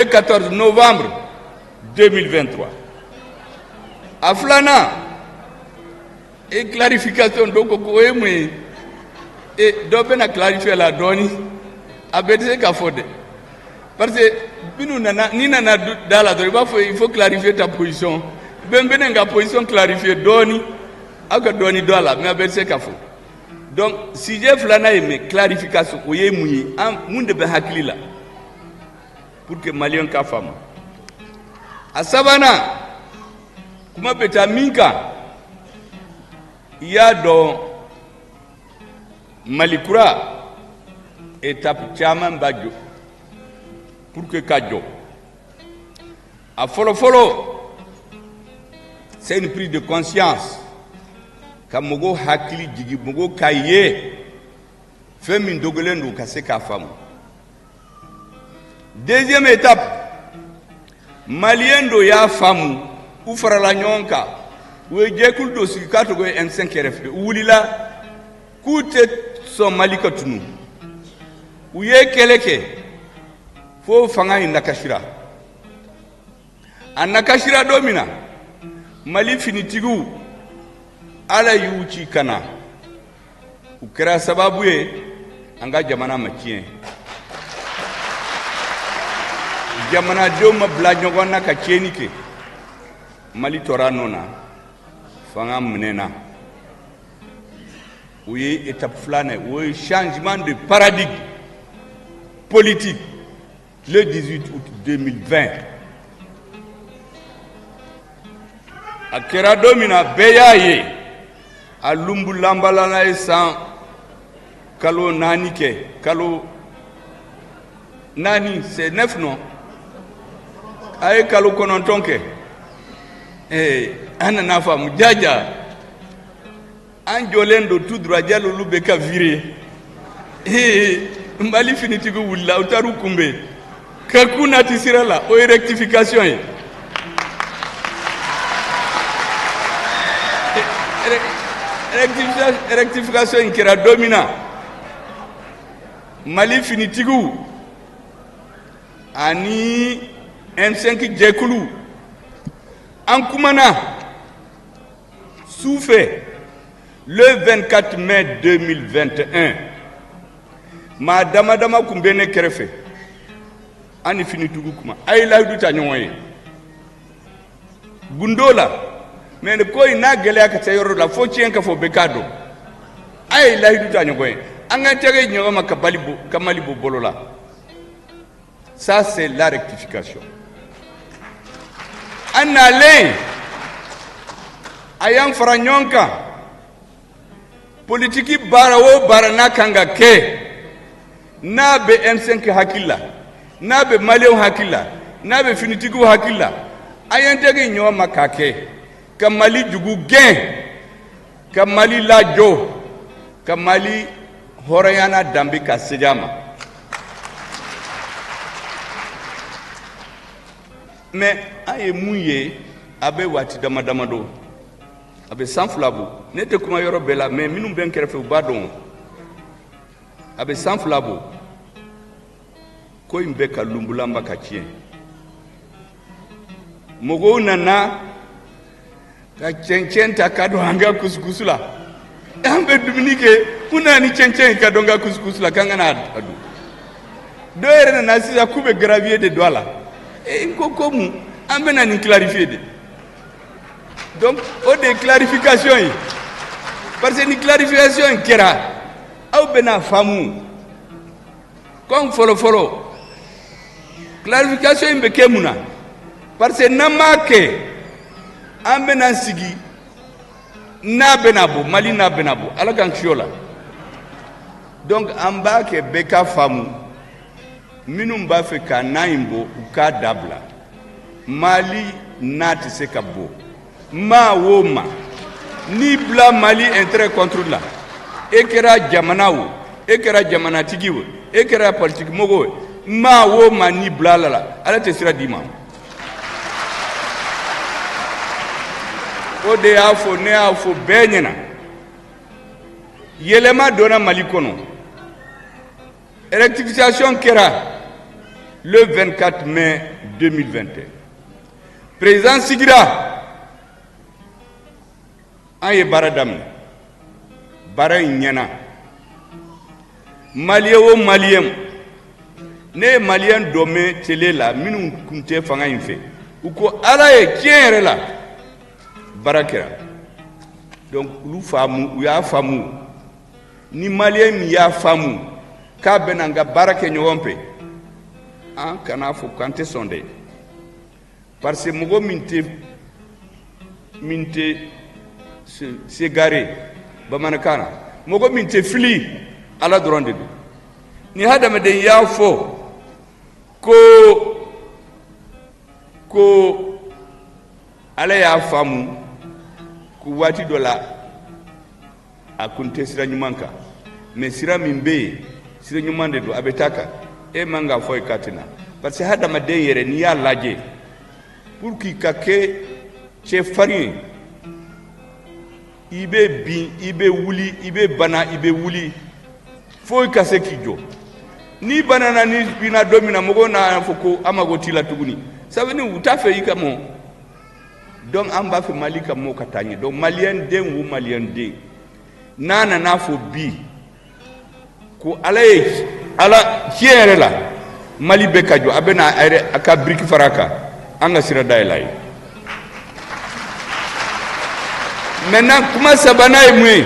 Le 14 novembre 2023. À Flana, et clarification donc et d'open à clarifier la donne à Bédé Kafode. Parce que il faut clarifier ta position. Benga position clarifiée donne à que donne dola mais à Bédé Kafode. Donc si j'ai Flana aimé clarification ou yé mouillé en monde ben hakili pour que Malien ka femme. À Savana, comment peut-être Minka, il y a dans Malikura étape Tchaman Badjo pour que Kadjo. À Follow, c'est une prise de conscience. Kamogo Hakili Digi Mogo Kaye, Femme Ndogolendo Kaseka femme. Deuxième étape. Malien do ya famu ou farala nyonka ou jekul do sikato go M5 RFP wulila kute so malika tunu ou ye keleke fo fanga nakashira anakashira domina mali finitigu ala yuchi kana ukira sababu ye anga jamana makien jamana doma blajogona ka chenike mali toranona fanga menena oui étape flane oui changement de paradigme politique le 18 août 2020 akera domina beyaye a lumbu lambalana e san kalo nanike kalo nani c'est 9 non ay kalu konontonke ana nafa mujaja anjolendo tout droit dialo lubeka viré mbali finitigo wulla utaru kumbe kakuna tisirala o rectification rectification kira domina mali finitigo ani M5 Djekulu Ankoumana souffert le 24 mai 2021. Madame Kumbene Kerefe Ani finitugu kuma Aïla Duta Nyoye Gundola mais le koi na gelea katayoro la fotien ka fo bekado Aïla Duta Nyoye Angatere Nyoma Kamalibo Bolola. Ça c'est la rectification. En allant, ayant Franyonka, politique barao barana kanga ke, nabe M5 hakila, nabe Malio hakila, nabe finitigu hakila, ayant tegi nyo makake, kamali jugu gen, kamali lajo, kamali horayana dambika sejama. Mais aye mouye abe wati damadamado abe sanflabo nete kuma yoro bela mais minum ben kerefe badon abe sanflabo ko imbe ka lumbulamba ka chien mogo nana ka chenchen ta kado anga kuskusula ambe duminike kuna ni chenchen ka donga kuskusula kanga na adu doere na sisa kube gravier de douala et comme amena ni clarifier donc au de clarification parce que ni clarification kera au bena famu comme follow clarification imbe kemuna parce que namake amena sigi na benabo mali na benabo ala kan chiola donc amba ke beka famu minum ba fe ka naimbo uka dabla mali nati se kabo ma woma ni bla mali intérêt contre la ekera jamanawo ekera jamana tigiwo ekera politique mogo ma woma ni bla la ala te sira dima o de afo ne afo benyena yelema dona mali kono rectification kera le 24 mai 2021. Président Sigira, aye baradam, bara inyana, malien ou malien, ne malien domé télé la, minun kunte fanga infe, ou ko alaye tiens là, barakera. Donc, nous famu, ou ya famu, ni malien mi ya famu, ka benanga barake nyompe, hein, kana fo kante sonde. Parce que mogo minte se garé bamanakana mogo minte fili ala dronde ni hada meden ya fo ko ala ya famu ku wati dola akunte sira nyumanka mais sira mimbe sira nyumande do abetaka e manga fo katina parce que hada meden yere ni ya laje pour qu'il kake che fari ibe bin ibe wuli ibe bana ibe wuli fo kase kijo ni banana ni bina domina mogo na foko amago tila tuguni ça veut dire utafe ikamo donc amba fe malika mo katanye donc malien den ou malien de nana na fo bi ko ala hiere la mali be kajo abena aka briki faraka anga sira dailai maintenant comment ça banaye mwe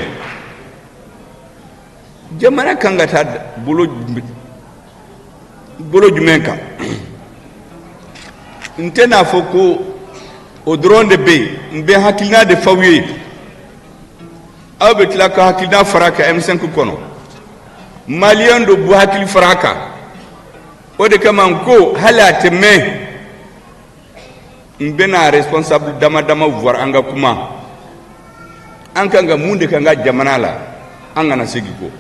jamana kangata bolo jumenka ntena foko au drone de bay mbe hakilina de fawiye abetla ka hakilina faraka M5 kono malien do bu hakil faraka o de kamanko halate me mbena responsable dama voir anga kuma ankanga munde kanga jamana la anga na segiko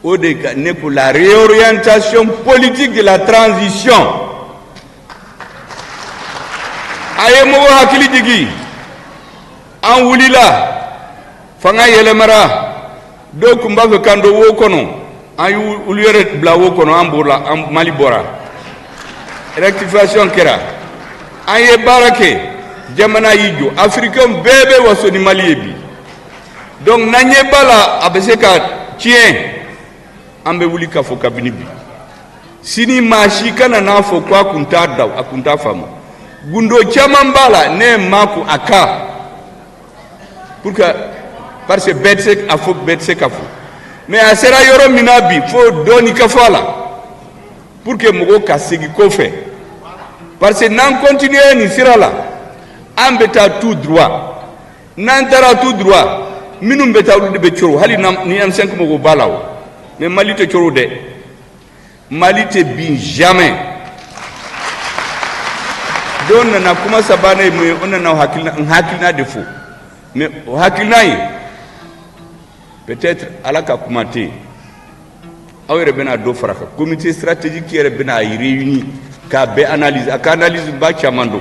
odeka ne pour la réorientation politique de la transition ayemo hakili digi an wulila fanga yelemara do kumba ko kando wo kono an uliyere bla wo kono an borla an mali bora rectification kera aye barake jamana yijo africain bebe waso ni mali bi donc nanye bala abeseka tien ambe wuli ka fo kabini bi sini mashi kana na fo kwa kunta daw akunta fama gundo chaman bala ne mako aka pour que parce que betsek afo betsek afo mais asera yoro minabi fo doni ka fala pour que mogo kasigi ko fait parce que nan continuer ni sirala ambeta tout droit nan tara tout droit minum beta de be choro hali ni M5 mogo balaw mais Mali te choro de Mali te bin jamais don na kuma sabana mu on na hakilina de faux mais hakilina yi peut-être alaka kumate awere bena do faraka comité stratégique qui bena réuni ka be analyse aka analyse ba chamando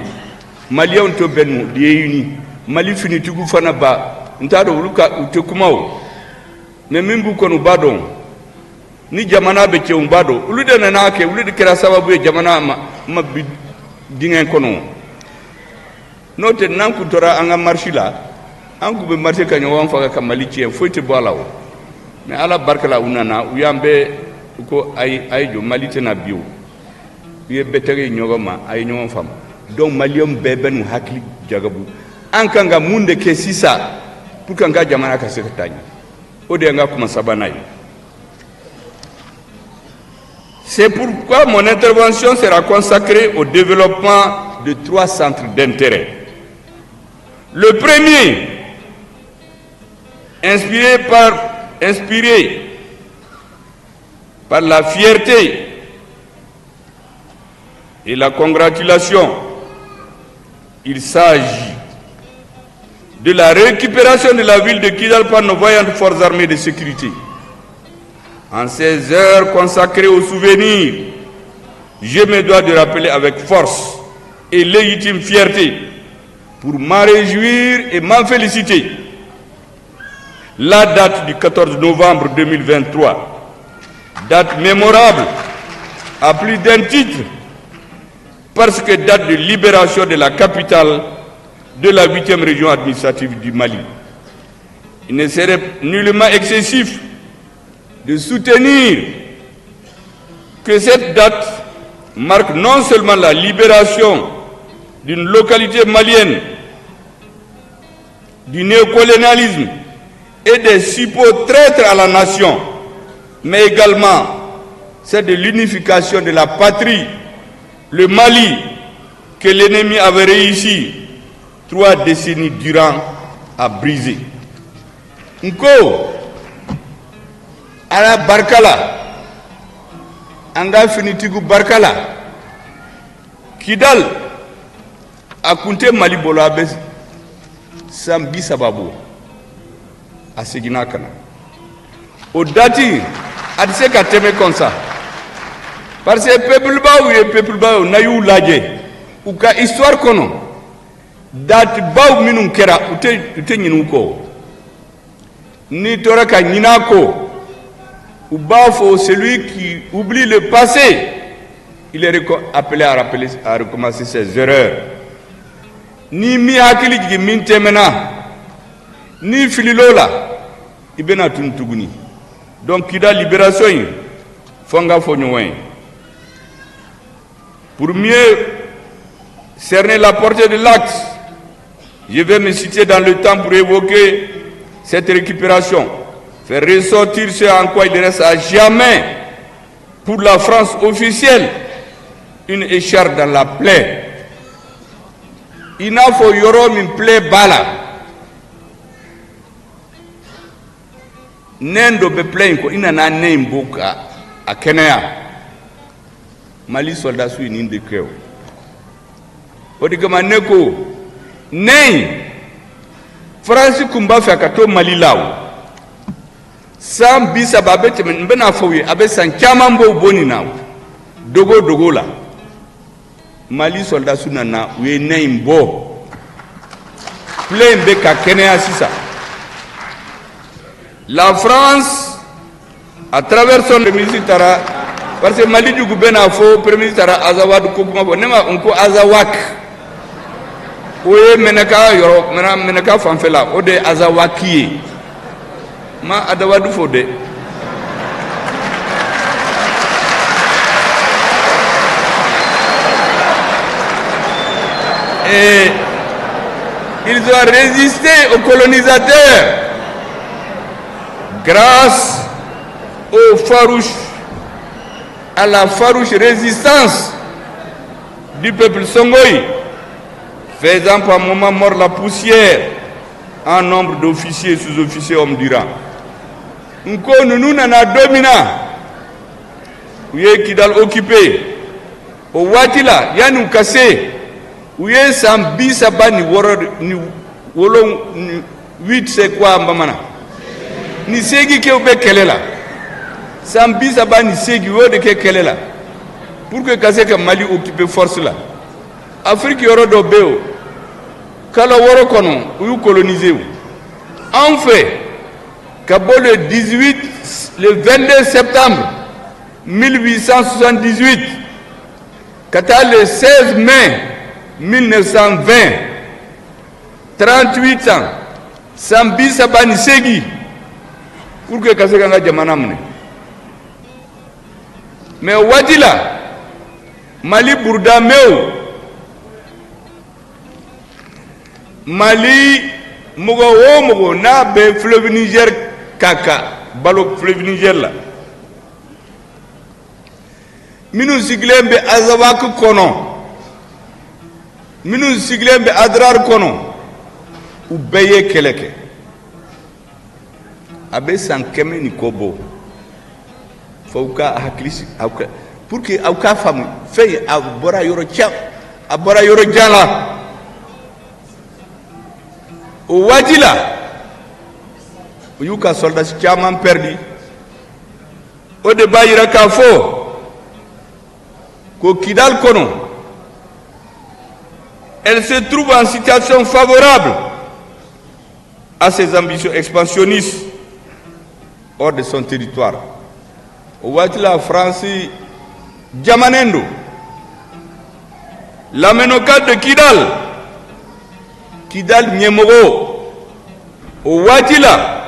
malien to benno de réuni mali fini tugu fana ba ntado luka ute kumao mais mimbu kono badon ni jamana be ce umbado ulude na nake ulude kira sababu jamana ma dingen kono note nanku tora anga marshila anku be marché kanyo wan faga kamali ci foyti bolawo mais ala barkala unana uyambe ko ay jo malite na biu ye betere nyogoma ay nyom fam donc maliyom bebenu hakli jagabu ankanga munde ke sisa pour kanga jamana ka sekatanya ode nga kuma sabanay. C'est pourquoi mon intervention sera consacrée au développement de 3 centres d'intérêt. Le premier, inspiré par la fierté et la congratulation, il s'agit de la récupération de la ville de Kidal par nos voyantes forces armées de sécurité. En ces heures consacrées au souvenir, je me dois de rappeler avec force et légitime fierté, pour m'en réjouir et m'en féliciter, la date du 14 novembre 2023, date mémorable à plus d'un titre, parce que date de libération de la capitale de la 8e région administrative du Mali. Il ne serait nullement excessif de soutenir que cette date marque non seulement la libération d'une localité malienne du néocolonialisme et des suppôts traîtres à la nation, mais également celle de l'unification de la patrie, le Mali, que l'ennemi avait réussi 3 décennies durant à briser. Nko, ala barkala, anga finitigu barkala, Kidal, akunte Mali bolo abe sambi sababu, asigina kana. Au dati, adise ka teme comme ça. Parce que peuple ba na yu laje ou ka histoire kono date baw minun kera ute nyinu ko ni tora ka nyina ko ou ba fo celui qui oublie le passé il est appelé à recommencer ses erreurs ni mi hakili jigi min temena ni fililola ibena tuntuguni donc kida libération fonga fo nyowen. Pour mieux cerner la portée de l'acte, je vais me citer dans le temps pour évoquer cette récupération, faire ressortir ce en quoi il reste à jamais pour la France officielle une écharpe dans la plaie. Il n'a faut yorom une plaie bala. Nendo be plaît ko ina na name boka a Kenya. Mali soldat su ni de kreo odigama neko nei France kumba fa kato Mali lawo sam bisa babete mbena fowe abe san chamambo boni nawo dogo la Mali soldat su nana we nei mbo plein be ka Kenya sisa la France à travers son militaire. Parce que Mali du gouvernement fo premier ministre Azawad ko kuma bo nema onko Azawak oye menaka yoro menaka fanfela ode Azawaki ma Adawadu fo de et ils ont résisté aux colonisateurs grâce aux farouches à la farouche résistance du peuple Songoï, faisant par moment mort la poussière en nombre d'officiers et sous-officiers hommes du rang. Nous n'avons dominant, oui, qui dans occupé, au Watila, Yanou Kassé, oui, Sambi Sabani, ni Wolong, 8 c'est quoi, Mbamana? Ni Segi Kéoube Kelela. Sambi Sabani Segi de Kelela. Pour que Kassé Mali occupe force là. Afrique Yoro Dobeo, Kala Woro Konon, ou colonisé. En fait, Kabo le 22 septembre 1878, Kata le 16 mai 1920, 38 ans, Sambi Sabani Segi, pour que Kassé Kanga Jamanamne. Mais Wadila, Mali Bourdameo, Mali Mogo na be fleuve Niger kaka, balok fleuve Niger la. Minu siglembe Azawak kono, minu siglembe Adrar kono, ou beye keleke. Abe sankeme ni kobo. Fauka haklisi auka pour que auka femme fait abora yoro cha abora yoro jala o wajila yuka soldat chaman perdi o de bayira ka fo ko Kidal kono elle se trouve en situation favorable à ses ambitions expansionnistes hors de son territoire. Au Watila France Jamanendo, l'amenokat de Kidal Nyemoro, au Watila,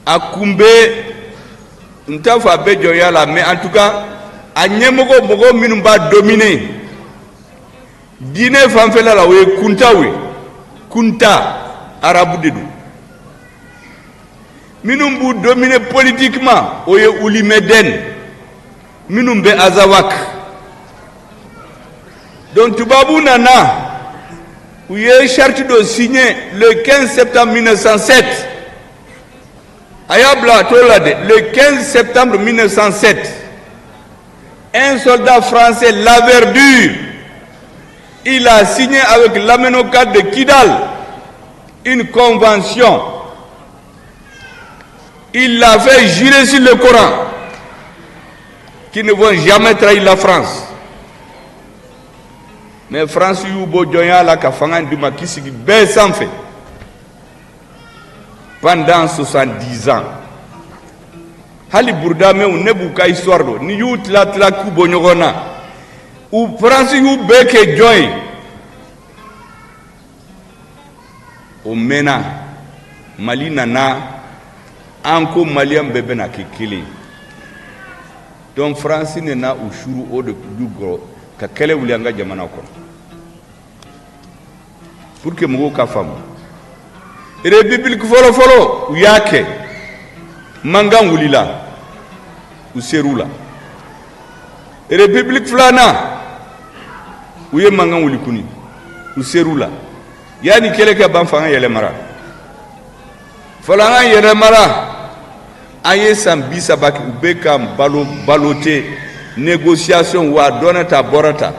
à Koumbe, Ntafa Bejoyala, mais en tout cas, à Nyemoro, Mogo Minumba dominé. Guinée Fanfela la Oye Kunta, Arabu Dedou. Minumbu dominé politiquement, Oye Oulimeden. Minumbe Azawak. Donc Toubabou Nana, où il y a charte de signer le 15 septembre 1907. Ayabla Tolade, le 15 septembre 1907, un soldat français, la verdure, il a signé avec l'amenokat de Kidal une convention. Il l'a fait jurer sur le Coran qu'ils ne vont jamais trahir la France. Mais France Yubo Djoya la Kafangan Duma qui s'est sans fait pendant 70 ans. Hali Bourdame ou Nebuka histoire ni Yout la Tlaku Bonyogona ou France Yu Beke Joy au Mena Mali Nana Anko Maliam Bebena Kikili. Donc France n'est pas au chourou au de Dougro, qu'elle voulait engager Jamanako. Pour que mon cas femme. République Folo, Yake, Mangan Wulila, ou Serula. République Flana, où est Mangan Wulikuni, ou Serula. Yani Keleka Banfanga Yelemara. Falanga Yelemara. Aye sambi sabaki ubeka balote négociation wa donata borata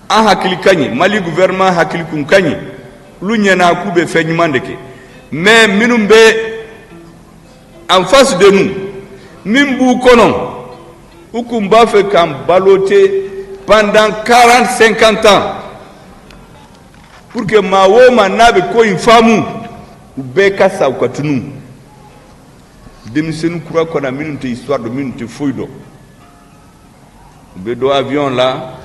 a hakili kanyi Mali gouvernement hakili kun kanyi lunyana kube fenyumandeke mais minumbe en face de nous mimbu konon ukumba fait kam baloté pendant 40-50 ans pour que mawo manabe ko infamu ubeka sa ukatunu. Démissionner croit qu'on a minute histoire de minute fouille d'eau. Be do avion là,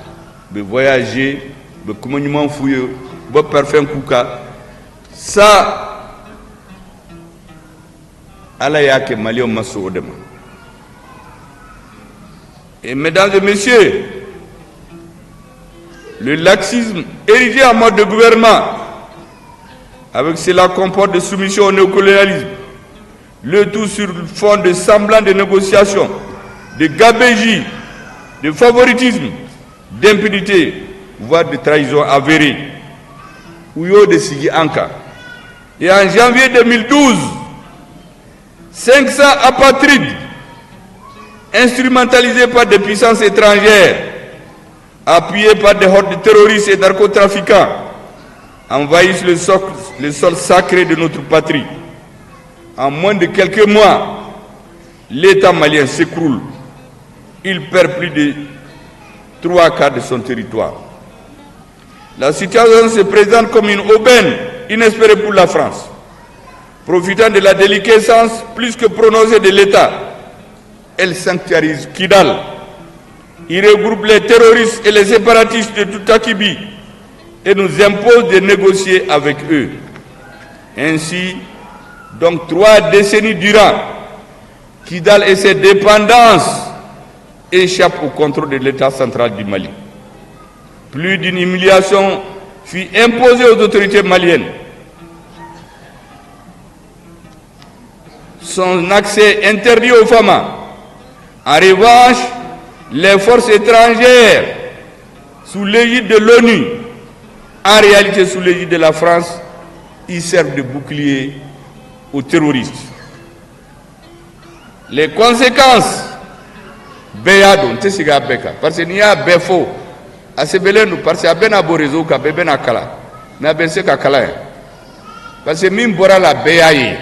be voyager, be commandement fouille, be parfum kuka. Ça, ala yake Mali maso odema. Et mesdames et messieurs, le laxisme érigé en mode de gouvernement, avec cela comporte de soumission au néocolonialisme. Le tout sur le fond de semblant de négociation, de gabégie, de favoritisme, d'impunité, voire de trahison avérée. Ouyo de Sigi Anka. Et en janvier 2012, 500 apatrides, instrumentalisés par des puissances étrangères, appuyés par des hordes de terroristes et narcotrafiquants, envahissent le sol sacré de notre patrie. En moins de quelques mois, l'État malien s'écroule. Il perd plus de 3/4 de son territoire. La situation se présente comme une aubaine inespérée pour la France. Profitant de la déliquescence plus que prononcée de l'État, elle sanctuarise Kidal. Il regroupe les terroristes et les séparatistes de tout Akibi et nous impose de négocier avec eux. Ainsi, donc 3 décennies durant, Kidal et ses dépendances échappent au contrôle de l'État central du Mali. Plus d'une humiliation fut imposée aux autorités maliennes. Son accès interdit aux femmes. En revanche, les forces étrangères, sous l'égide de l'ONU, en réalité sous l'égide de la France, y servent de bouclier aux terroristes. Les conséquences, parce qu'il y a Befo, à ce nous parce qu'il y a Ben Aborezo, qui a Ben Akala, mais à Ben Sekakala. Parce que même Bora la Béaye,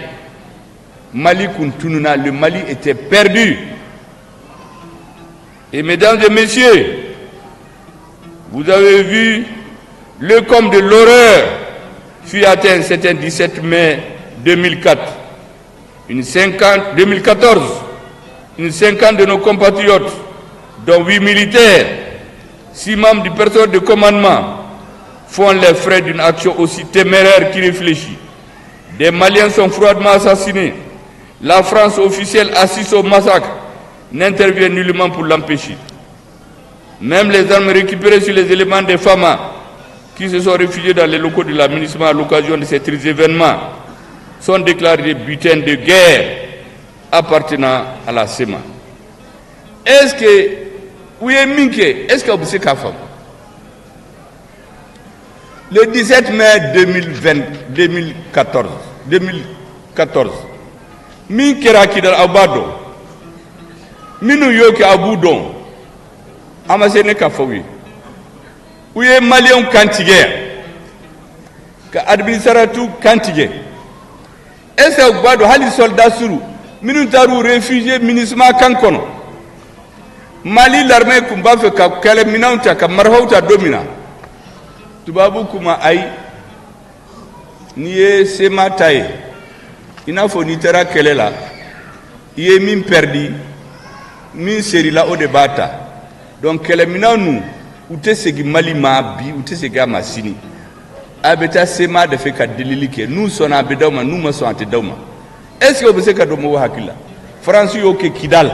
Mali Kuntununa, le Mali était perdu. Et mesdames et messieurs, vous avez vu le comble de l'horreur fut atteint un certain 17 mai 2004. 2014, une cinquantaine de nos compatriotes dont 8 militaires, 6 membres du personnel de commandement, font les frais d'une action aussi téméraire qu'irréfléchie. Des Maliens sont froidement assassinés. La France officielle assiste au massacre, n'intervient nullement pour l'empêcher. Même les armes récupérées sur les éléments des FAMA, qui se sont réfugiés dans les locaux de l'administration à l'occasion de ces tristes événements, sont déclarés butins de guerre appartenant à la SEMA. Est-ce que, oui, est-ce que vous savez qu'à femme? Le 17 mai 2014, min kera kidal abado, minu yoke abudon, amasene kafawi. Ouye Malien kantige, ka administrateur kantige. Est-ce que abado hali soldat suru, minu taru réfugié minisma kankono. Mali l'armée kumba fe ka kale minauta ka marhauta domina. Tubabu kuma ai niye sema taye ina fo ni tera kelela iye min perdi min seri la o de bata donc kele minanu ute segi Mali ma bi ute segi ma sini abeta sema de fe ka delilike nous sona be dawma nous ma sonate dawma est-ce que vous savez ka do mo hakila France yo ke kidal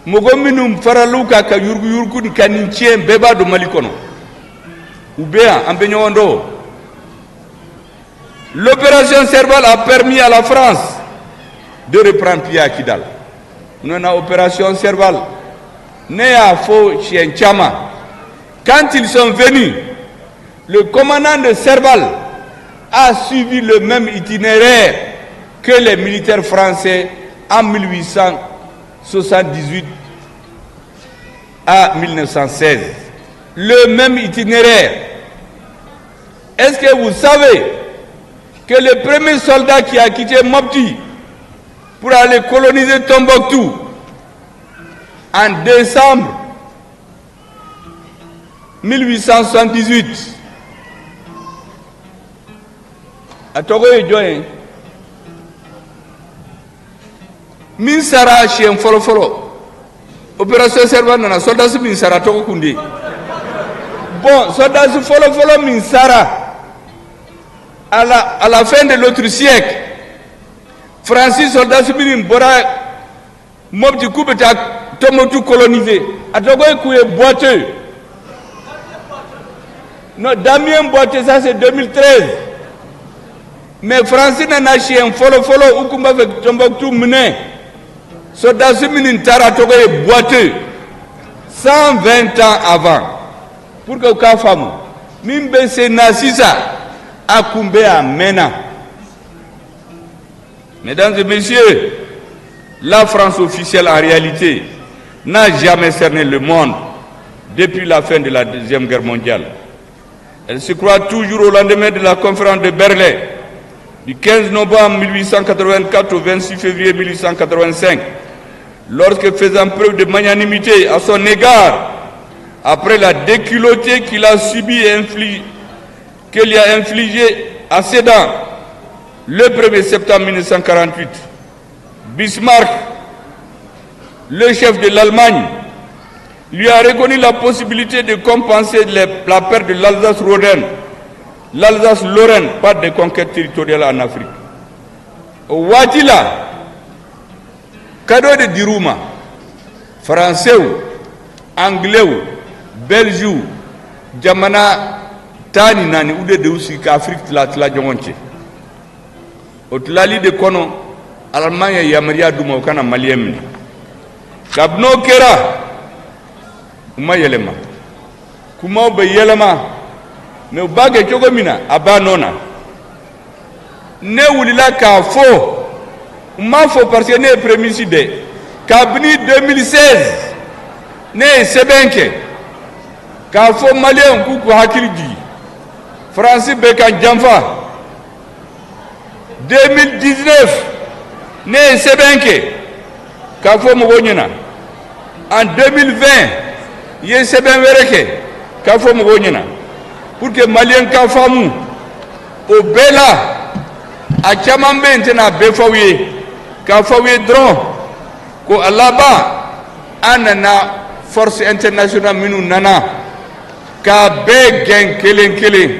mogo minum faraluka ka yurgu ni kaninche beba do Mali kono ou bien en Beignondo. L'opération Serval a permis à la France de reprendre pied à Kidal. Nous avons opération Serval. Né à Faux Chama. Quand ils sont venus, le commandant de Serval a suivi le même itinéraire que les militaires français en 1878 à 1916. Le même itinéraire. Est-ce que vous savez que le premier soldat qui a quitté Mopti pour aller coloniser Tombouctou en décembre 1878 à Togo et Djoin Minsara chez un folo opération Serval dans la soldat Minsara Togo Koundé. Bon, soldat folo Minsara à la fin de l'autre siècle, Francis soldat Subini Mbora Mopti Koubeta Tombouctou colonisé. À Togo et boiteux. Non, Damien Boiteux, ça c'est 2013. Mais Francis n'a pas chien folo ou Koumba avec Tombouctou mené. Soldat Subini Tara Togo et boiteux. 120 ans avant. Pour que vous femme, Mimbe se Nassisa. Akoumbe à Mena. Mesdames et messieurs, la France officielle en réalité n'a jamais cerné le monde depuis la fin de la Deuxième Guerre mondiale. Elle se croit toujours au lendemain de la conférence de Berlin du 15 novembre 1884 au 26 février 1885, lorsque faisant preuve de magnanimité à son égard, après la déculottée qu'il a subie et qu'il y a infligé à Sedan le 1er septembre 1948. Bismarck, le chef de l'Allemagne, lui a reconnu la possibilité de compenser la perte de l'Alsace-Lorraine par des conquêtes territoriales en Afrique. Au Watila, cadeau de Dirouma, français, anglais, belge, Jamana, Tani nani ude de usi ka Afrique tla jongonche o tlali de kono Allemagne ya maria duma kana maliem kabno kera uma yelema kuma be yelema me bage jogo mina abanona ne wulila ka fo ma fo parce que ne prémisside kabni 2016 ne sebenke ka fo malien ku hakiliji Francis Bekan Djamfa 2019 né Sebenke Kafo Mogonyena en 2020 Yé Seben Wereke Kafo Mogonyena pour que Malien Kafamu au Bela a Chamambe Ntena Befawiye Kafawiye Dron ko Alaba anana force internationale minu nana ka be gen kelen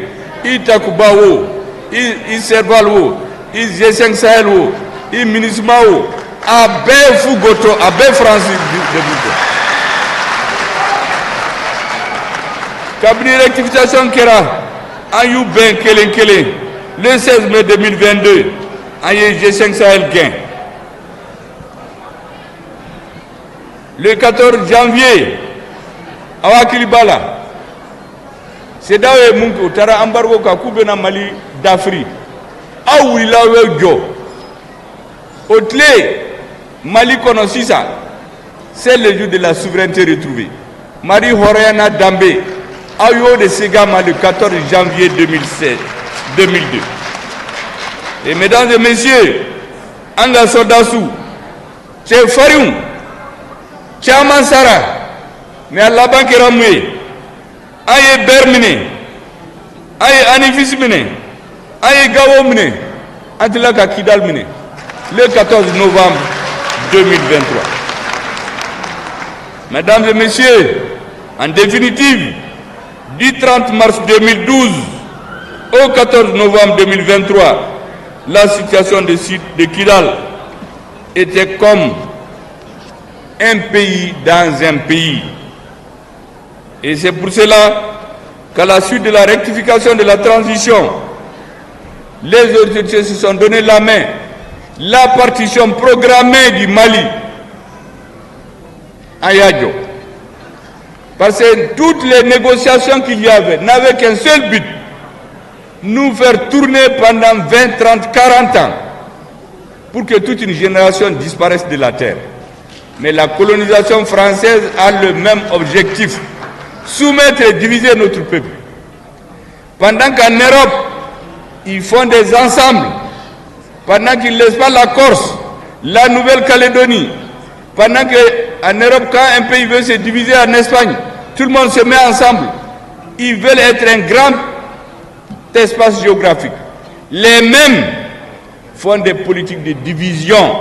i Takuba wo i Serval wo i G5 Sahel wo i MINUSMA wo a be fugoto a be France de buto kabini rectification kera an yu ben kelen le 16 mai 2022 an ye G5 Sahel gain. Le 14 janvier awa kilibala c'est dawe munko tara embargo ka kubena Mali d'Afrique a wulila we jo otle Mali kono sisa c'est le jour de la souveraineté retrouvée. Marie Horéana Dambé a eu de Ségama le 14 janvier 2002. Et mesdames et messieurs, Anga Sodassou, c'est Farium, Chaman Sara, mais à la banque Ramoué, Aye Bermine, Aye Anifis Mine, Aye Gawo Mine, Antilaka Kidal Mine, le 14 novembre 2023. Mesdames et messieurs, en définitive, du 30 mars 2012 au 14 novembre 2023, la situation de Kidal était comme un pays dans un pays. Et c'est pour cela qu'à la suite de la rectification de la transition, les autorités se sont donné la main. La partition programmée du Mali à Yadjo. Parce que toutes les négociations qu'il y avait n'avaient qu'un seul but, nous faire tourner pendant 20, 30, 40 ans pour que toute une génération disparaisse de la terre. Mais la colonisation française a le même objectif, soumettre et diviser notre peuple. Pendant qu'en Europe, ils font des ensembles, pendant qu'ils ne laissent pas la Corse, la Nouvelle-Calédonie, pendant qu'en Europe, quand un pays veut se diviser en Espagne, tout le monde se met ensemble. Ils veulent être un grand espace géographique. Les mêmes font des politiques de division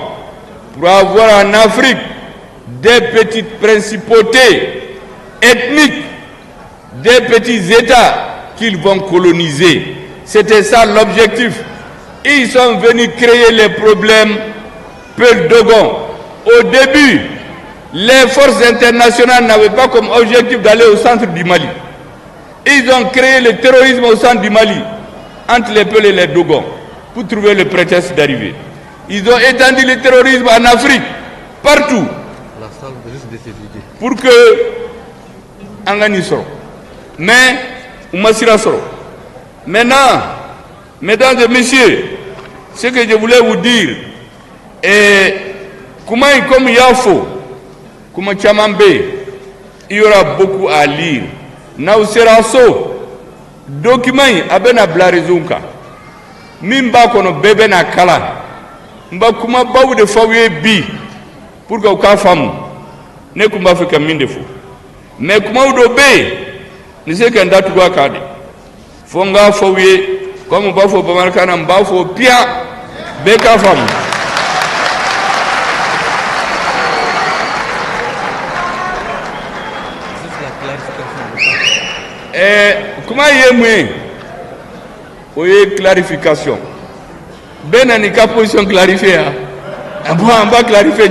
pour avoir en Afrique des petites principautés ethniques, des petits États qu'ils vont coloniser. C'était ça l'objectif. Ils sont venus créer les problèmes Peul Dogon. Au début, les forces internationales n'avaient pas comme objectif d'aller au centre du Mali. Ils ont créé le terrorisme au centre du Mali, entre les Peuls et les Dogons, pour trouver le prétexte d'arriver. Ils ont étendu le terrorisme en Afrique, partout, pour que Angani soro. Mais, Oumassira soro. Maintenant, mesdames et messieurs, ce que je voulais vous dire, est comment comme Yafo, comme Chamambe, il y aura beaucoup à lire. Now seraso document abena blarizunka. Mimba kono bebe na kala. Mba kuma bawu de fawe bi pour que ka famu. Ne kuma fika minde fo. Mais kuma udo be ni se kan datu gwa kade. Fonga fawe comme ba fo bamarkana mba fo pia be ka famu. Comment y est clarification. Ben a une position clarifiée. On va clarifier.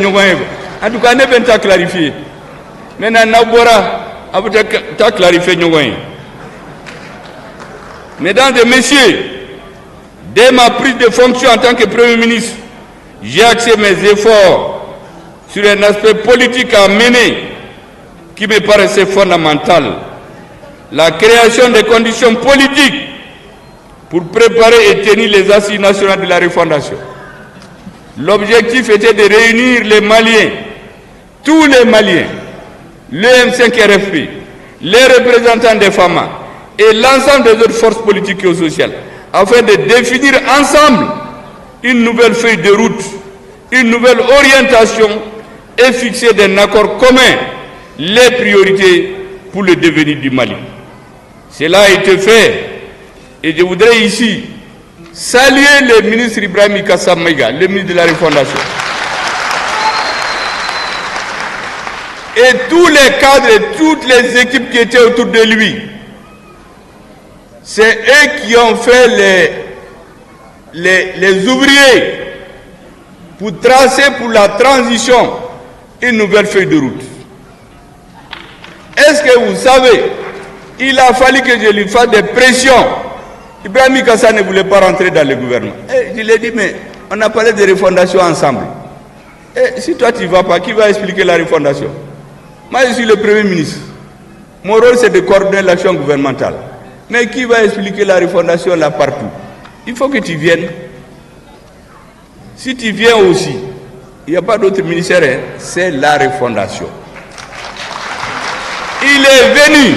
En tout cas, on ne pas clarifier. Maintenant, on va clarifier. Mesdames et messieurs, dès ma prise de fonction en tant que Premier ministre, j'ai axé mes efforts sur un aspect politique à mener qui me paraissait fondamental. La création des conditions politiques pour préparer et tenir les assises nationales de la refondation. L'objectif était de réunir les Maliens, tous les Maliens, le M5 RFP, les représentants des FAMA et l'ensemble des autres forces politiques et sociales, afin de définir ensemble une nouvelle feuille de route, une nouvelle orientation et fixer d'un accord commun les priorités pour le devenir du Mali. Cela a été fait et je voudrais ici saluer le ministre Ibrahim Kassam Maïga, le ministre de la Refondation. Et tous les cadres et toutes les équipes qui étaient autour de lui, c'est eux qui ont fait les ouvriers pour tracer pour la transition une nouvelle feuille de route. Est-ce que vous savez, il a fallu que je lui fasse des pressions. Ibrahim Kassa ne voulait pas rentrer dans le gouvernement. Et je lui ai dit, mais on a parlé de refondation ensemble. Et si toi tu ne vas pas, qui va expliquer la refondation? Moi je suis le Premier ministre. Mon rôle c'est de coordonner l'action gouvernementale. Mais qui va expliquer la refondation là partout? Il faut que tu viennes. Si tu viens aussi, il n'y a pas d'autre ministère, hein, c'est la refondation. Il est venu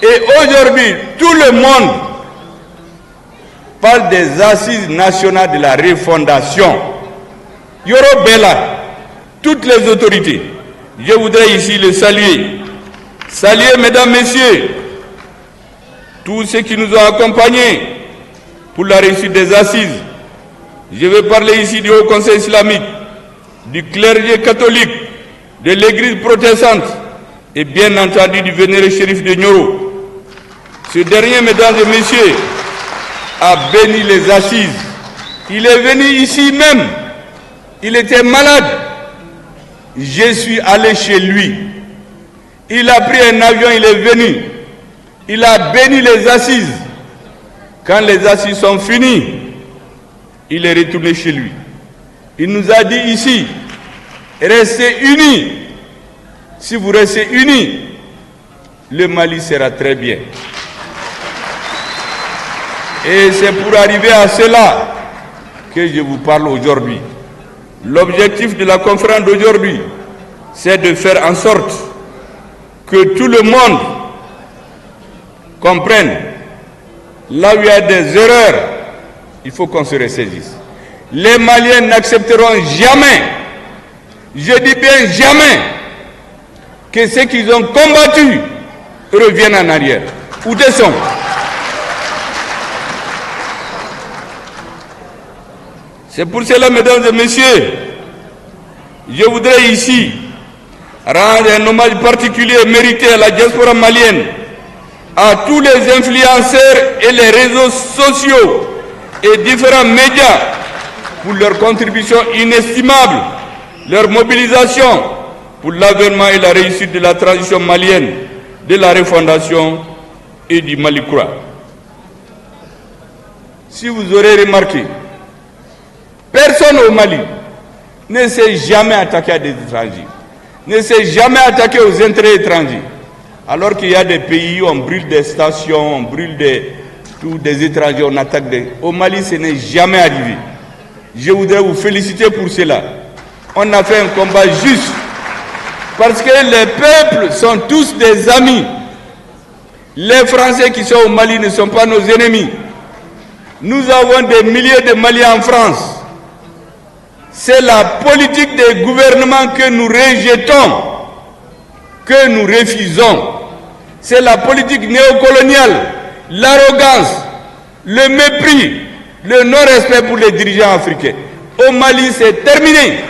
et aujourd'hui tout le monde parle des assises nationales de la refondation. Yoro Bella, toutes les autorités, je voudrais ici le saluer. Saluer, mesdames, messieurs, tous ceux qui nous ont accompagnés pour la réussite des assises. Je vais parler ici du Haut Conseil islamique, du clergé catholique, de l'église protestante et bien entendu du vénéré shérif de Nioro. Ce dernier, mesdames et messieurs, a béni les assises. Il est venu ici même. Il était malade. Je suis allé chez lui. Il a pris un avion, il est venu. Il a béni les assises. Quand les assises sont finies, il est retourné chez lui. Il nous a dit ici, restez unis. Si vous restez unis, le Mali sera très bien. Et c'est pour arriver à cela que je vous parle aujourd'hui. L'objectif de la conférence d'aujourd'hui, c'est de faire en sorte que tout le monde comprenne. Là où il y a des erreurs, il faut qu'on se ressaisisse. Les Maliens n'accepteront jamais, je dis bien jamais, que ceux qu'ils ont combattus reviennent en arrière. Où ils sont? C'est pour cela, mesdames et messieurs, je voudrais ici rendre un hommage particulier mérité à la diaspora malienne, à tous les influenceurs et les réseaux sociaux et différents médias pour leur contribution inestimable, leur mobilisation pour l'avènement et la réussite de la transition malienne, de la refondation et du Mali Croix. Si vous aurez remarqué, personne au Mali ne s'est jamais attaqué à des étrangers, ne s'est jamais attaqué aux intérêts étrangers. Alors qu'il y a des pays où on brûle des stations, on brûle des étrangers, on attaque des... Au Mali, ce n'est jamais arrivé. Je voudrais vous féliciter pour cela. On a fait un combat juste. Parce que les peuples sont tous des amis. Les Français qui sont au Mali ne sont pas nos ennemis. Nous avons des milliers de Maliens en France. C'est la politique des gouvernements que nous rejetons, que nous refusons. C'est la politique néocoloniale, l'arrogance, le mépris, le non-respect pour les dirigeants africains. Au Mali, c'est terminé.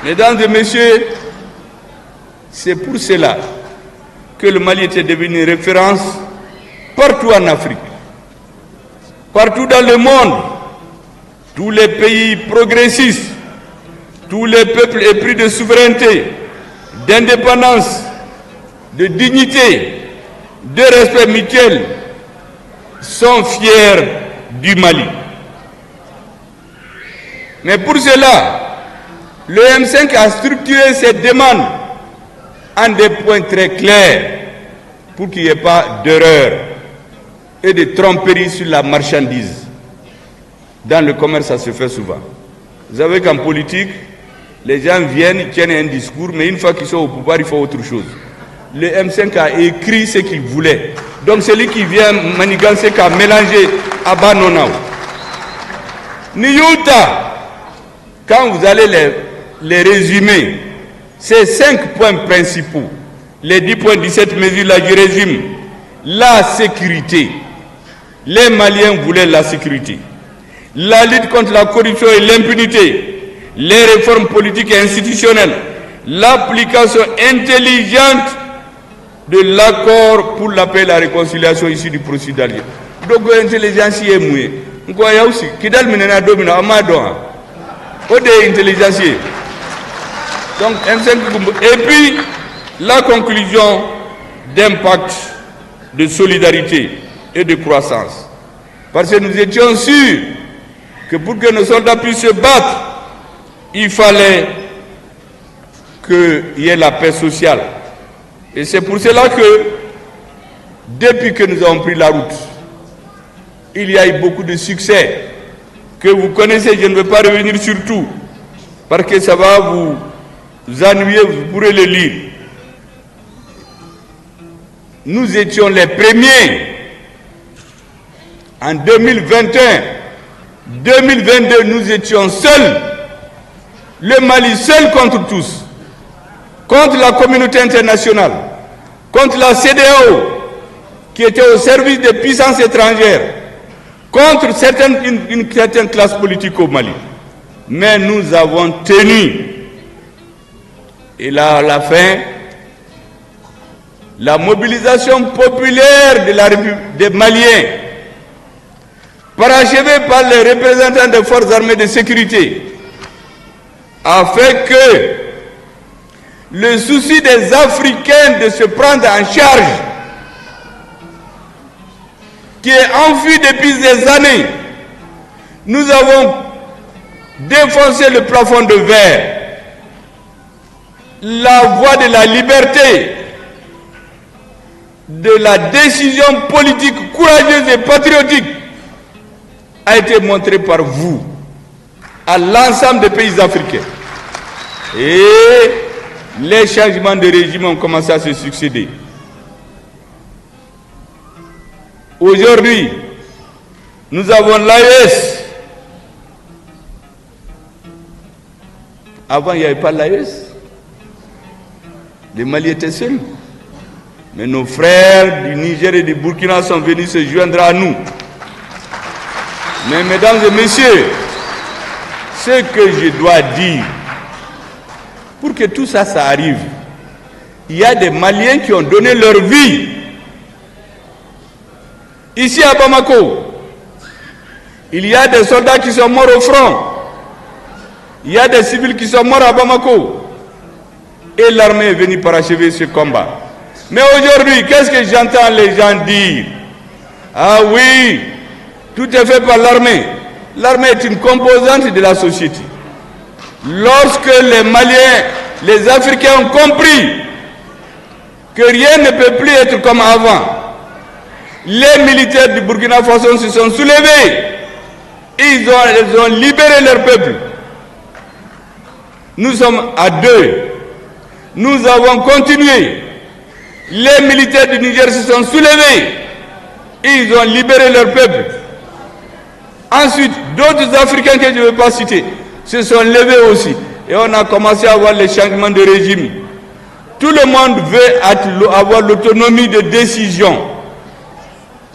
Mesdames et messieurs, c'est pour cela que le Mali était devenu une référence partout en Afrique. Partout dans le monde, tous les pays progressistes, tous les peuples épris de souveraineté, d'indépendance, de dignité, de respect mutuel, sont fiers du Mali. Mais pour cela, le M5 a structuré ses demandes en des points très clairs pour qu'il n'y ait pas d'erreur et de tromperie sur la marchandise. Dans le commerce, ça se fait souvent. Vous savez qu'en politique, les gens viennent, ils tiennent un discours, mais une fois qu'ils sont au pouvoir, il faut autre chose. Le M5 a écrit ce qu'il voulait. Donc celui qui vient manigancer, qui a mélangé Abanonao. Niyuta, quand vous allez les résumer, c'est 5 points principaux. Les 10 points, 17 mesures, là, je résume. La sécurité. Les Maliens voulaient la sécurité. la lutte contre la corruption et l'impunité, les réformes politiques et institutionnelles, l'application intelligente de l'accord pour la paix et la réconciliation issu du processus d'Alger. Donc l'intelligence est mouillée. Il y a aussi Kidal Minena Domina Amadouan. Ode intelligence. Donc et puis la conclusion d'impact, de solidarité et de croissance. Parce que nous étions sûrs que pour que nos soldats puissent se battre, il fallait qu'il y ait la paix sociale. Et c'est pour cela que, depuis que nous avons pris la route, il y a eu beaucoup de succès que vous connaissez. Je ne veux pas revenir sur tout, parce que ça va vous ennuyer, vous pourrez le lire. Nous étions les premiers en 2021. 2022, nous étions seuls. Le Mali seul contre tous. Contre la communauté internationale. Contre la CEDEAO, qui était au service des puissances étrangères. Contre une certaine classe politique au Mali. Mais nous avons tenu. Et là, à la fin, la mobilisation populaire des Maliens, parachevée par les représentants des forces armées de sécurité, a fait que le souci des Africains de se prendre en charge, qui est enfui depuis des années, nous avons défoncé le plafond de verre. La voie de la liberté, de la décision politique courageuse et patriotique a été montrée par vous à l'ensemble des pays africains. Et les changements de régime ont commencé à se succéder. Aujourd'hui, nous avons l'AES. Avant, il n'y avait pas l'AES. Les Mali étaient seuls. Mais nos frères du Niger et du Burkina sont venus se joindre à nous. Mais mesdames et messieurs, ce que je dois dire, pour que tout ça arrive, il y a des Maliens qui ont donné leur vie. Ici à Bamako, il y a des soldats qui sont morts au front. Il y a des civils qui sont morts à Bamako. Et l'armée est venue parachever ce combat. Mais aujourd'hui, qu'est-ce que j'entends les gens dire? Ah oui, tout est fait par l'armée. L'armée est une composante de la société. Lorsque les Maliens, les Africains ont compris que rien ne peut plus être comme avant, les militaires du Burkina Faso se sont soulevés. Ils ont libéré leur peuple. Nous sommes à deux. Nous avons continué. Les militaires du Niger se sont soulevés. Ils ont libéré leur peuple. Ensuite, d'autres Africains que je ne vais pas citer se sont levés aussi. Et on a commencé à avoir les changements de régime. Tout le monde veut avoir l'autonomie de décision.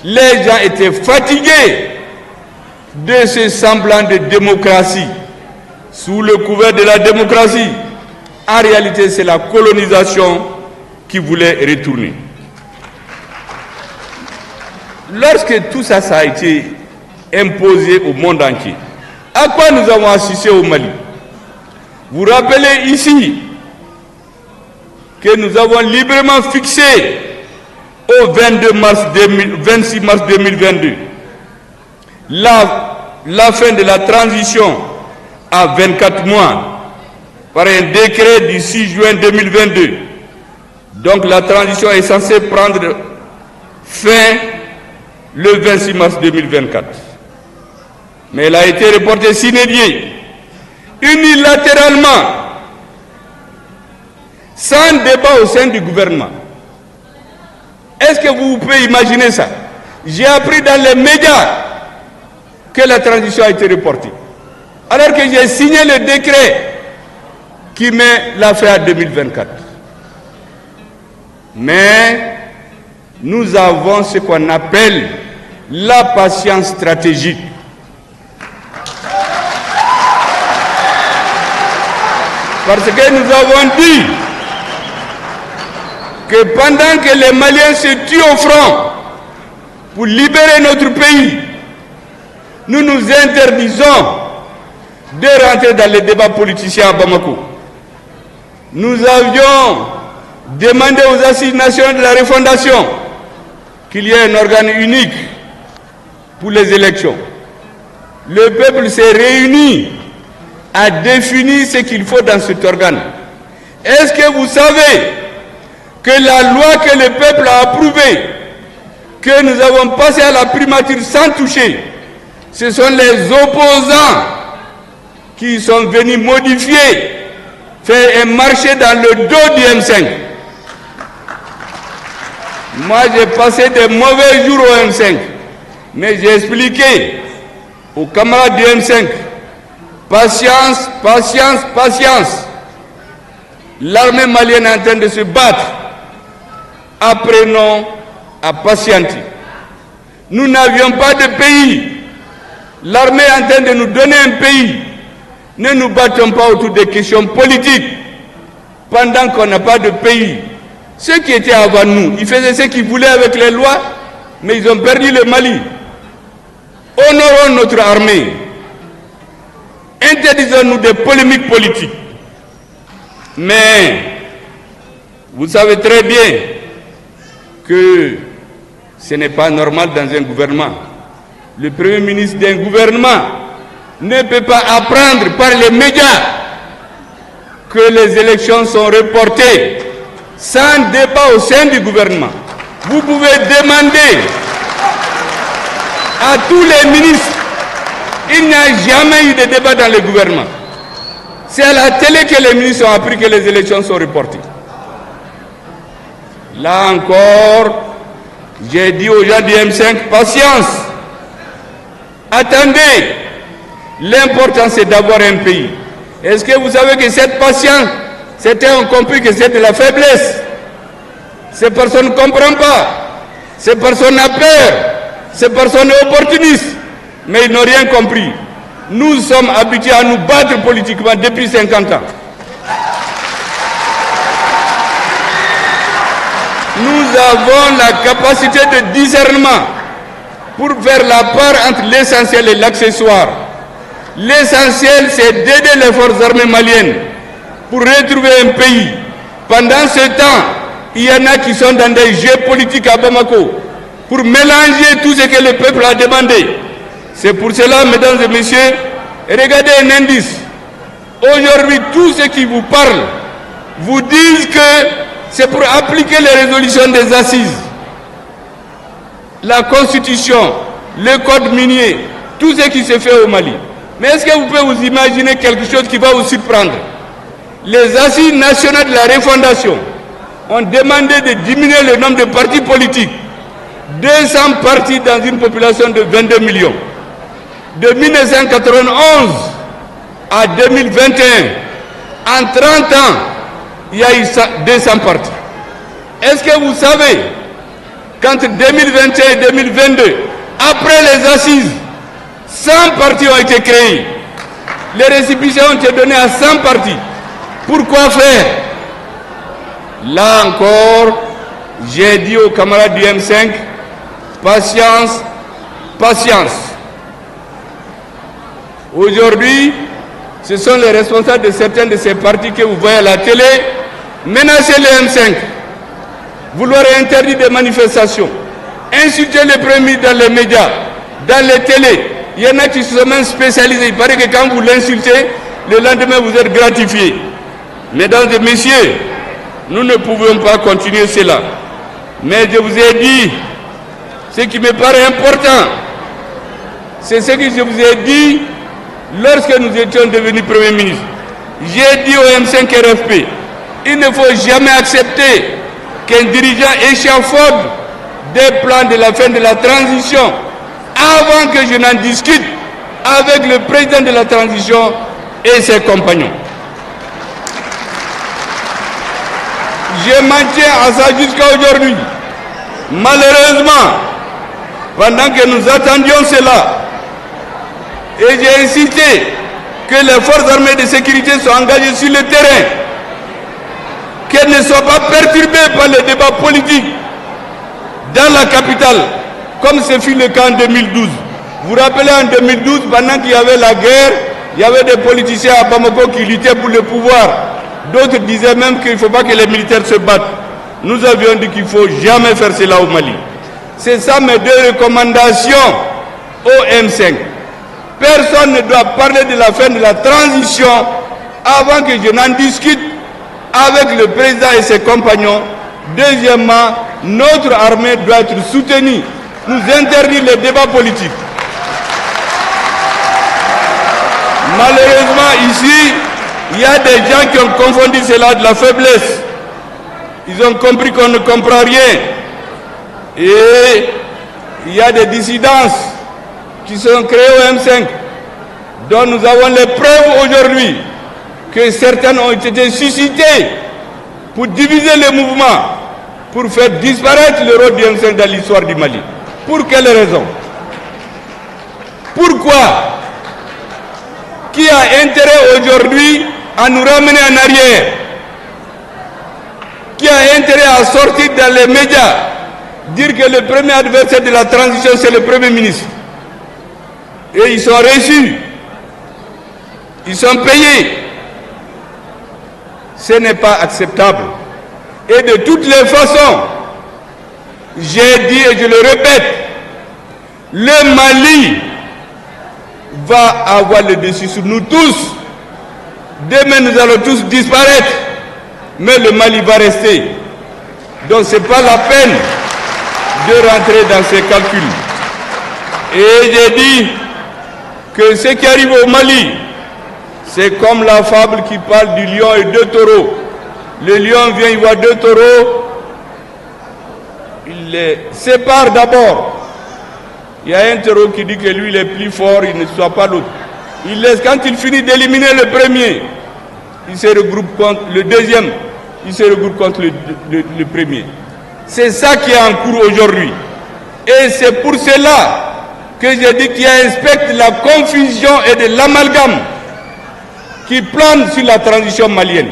Les gens étaient fatigués de ce semblant de démocratie. Sous le couvert de la démocratie, en réalité, c'est la colonisation qui voulait retourner. Lorsque tout ça a été imposé au monde entier, à quoi nous avons assisté au Mali? Vous rappelez ici que nous avons librement fixé au 26 mars 2022 la fin de la transition à 24 mois par un décret du 6 juin 2022. Donc la transition est censée prendre fin le 26 mars 2024. Mais elle a été reportée sine die, unilatéralement, sans débat au sein du gouvernement. Est-ce que vous pouvez imaginer ça? J'ai appris dans les médias que la transition a été reportée, alors que j'ai signé le décret qui met la fin à 2024. Mais nous avons ce qu'on appelle la patience stratégique. Parce que nous avons dit que pendant que les Maliens se tuent au front pour libérer notre pays, nous nous interdisons de rentrer dans les débats politiciens à Bamako. Nous avions demandé aux Assises nationales de la refondation qu'il y ait un organe unique pour les élections. Le peuple s'est réuni à définir ce qu'il faut dans cet organe. Est-ce que vous savez que la loi que le peuple a approuvée, que nous avons passée à la primature sans toucher, ce sont les opposants qui sont venus modifier, faire un marché dans le dos du M5. Moi, j'ai passé des mauvais jours au M5, mais j'ai expliqué aux camarades du M5, patience, patience, patience. L'armée malienne est en train de se battre. Apprenons à patienter. Nous n'avions pas de pays. L'armée est en train de nous donner un pays. Ne nous battons pas autour des questions politiques pendant qu'on n'a pas de pays. Ceux qui étaient avant nous, ils faisaient ce qu'ils voulaient avec les lois, mais ils ont perdu le Mali. Honorons notre armée. Interdisons-nous des polémiques politiques. Mais vous savez très bien que ce n'est pas normal dans un gouvernement. Le Premier ministre d'un gouvernement ne peut pas apprendre par les médias que les élections sont reportées sans débat au sein du gouvernement. Vous pouvez demander à tous les ministres. Il n'y a jamais eu de débat dans le gouvernement. C'est à la télé que les ministres ont appris que les élections sont reportées. Là encore, j'ai dit aux gens du M5, patience. Attendez. L'important, c'est d'avoir un pays. Est-ce que vous savez que cette patience, certains ont compris que c'est de la faiblesse. Ces personnes ne comprennent pas. Ces personnes ont peur. Ces personnes sont opportunistes. Mais ils n'ont rien compris. Nous sommes habitués à nous battre politiquement depuis 50 ans. Nous avons la capacité de discernement pour faire la part entre l'essentiel et l'accessoire. L'essentiel, c'est d'aider les forces armées maliennes pour retrouver un pays. Pendant ce temps, il y en a qui sont dans des jeux politiques à Bamako pour mélanger tout ce que le peuple a demandé. C'est pour cela, mesdames et messieurs, regardez un indice. Aujourd'hui, tous ceux qui vous parlent vous disent que c'est pour appliquer les résolutions des assises. La constitution, le code minier, tout ce qui se fait au Mali. Mais est-ce que vous pouvez vous imaginer quelque chose qui va vous surprendre? Les assises nationales de la refondation ont demandé de diminuer le nombre de partis politiques. 200 partis dans une population de 22 millions. De 1991 à 2021, en 30 ans, il y a eu 200 partis. Est-ce que vous savez qu'entre 2021 et 2022, après les assises, 100 partis ont été créés. Les récépissés ont été donnés à 100 partis. Pourquoi faire? Là encore, j'ai dit aux camarades du M5, patience, patience. Aujourd'hui, ce sont les responsables de certains de ces partis que vous voyez à la télé menacer le M5, vouloir interdire des manifestations, insulter les premiers dans les médias, dans les télés. Il y en a qui se sont même spécialisés. Il paraît que quand vous l'insultez, le lendemain vous êtes gratifié. Mesdames et messieurs, nous ne pouvons pas continuer cela. Mais je vous ai dit, ce qui me paraît important, c'est ce que je vous ai dit lorsque nous étions devenus Premier ministre. J'ai dit au M5 RFP, il ne faut jamais accepter qu'un dirigeant échafaude des plans de la fin de la transition avant que je n'en discute avec le président de la transition et ses compagnons. Je m'en tiens à ça jusqu'à aujourd'hui. Malheureusement, pendant que nous attendions cela, et j'ai incité que les forces armées de sécurité soient engagées sur le terrain, qu'elles ne soient pas perturbées par les débats politiques dans la capitale, comme ce fut le cas en 2012. Vous vous rappelez, en 2012, pendant qu'il y avait la guerre, il y avait des politiciens à Bamako qui luttaient pour le pouvoir. D'autres disaient même qu'il ne faut pas que les militaires se battent. Nous avions dit qu'il ne faut jamais faire cela au Mali. C'est ça mes deux recommandations au M5. Personne ne doit parler de la fin de la transition avant que je n'en discute avec le président et ses compagnons. Deuxièmement, notre armée doit être soutenue. Nous interdire les débats politiques. Malheureusement, ici, il y a des gens qui ont confondu cela de la faiblesse. Ils ont compris qu'on ne comprend rien. Et il y a des dissidences qui sont créées au M5, dont nous avons les preuves aujourd'hui que certaines ont été suscitées pour diviser le mouvement, pour faire disparaître le rôle du M5 dans l'histoire du Mali. Pour quelle raison? Pourquoi? Qui a intérêt aujourd'hui à nous ramener en arrière? Qui a intérêt à sortir dans les médias, dire que le premier adversaire de la transition c'est le Premier ministre? Et ils sont reçus, ils sont payés. Ce n'est pas acceptable. Et de toutes les façons, j'ai dit et je le répète, le Mali va avoir le dessus sur nous tous. Demain nous allons tous disparaître, mais le Mali va rester. Donc ce n'est pas la peine de rentrer dans ces calculs. Et j'ai dit que ce qui arrive au Mali, c'est comme la fable qui parle du lion et deux taureaux. Le lion vient, il voit deux taureaux, il les sépare d'abord. Il y a un taureau qui dit que lui il est plus fort, il ne soit pas l'autre. Il laisse, quand il finit d'éliminer le premier, il se regroupe contre le deuxième, il se regroupe contre le premier. C'est ça qui est en cours aujourd'hui. Et c'est pour cela que j'ai dit qu'il y a un spectre de la confusion et de l'amalgame qui plane sur la transition malienne.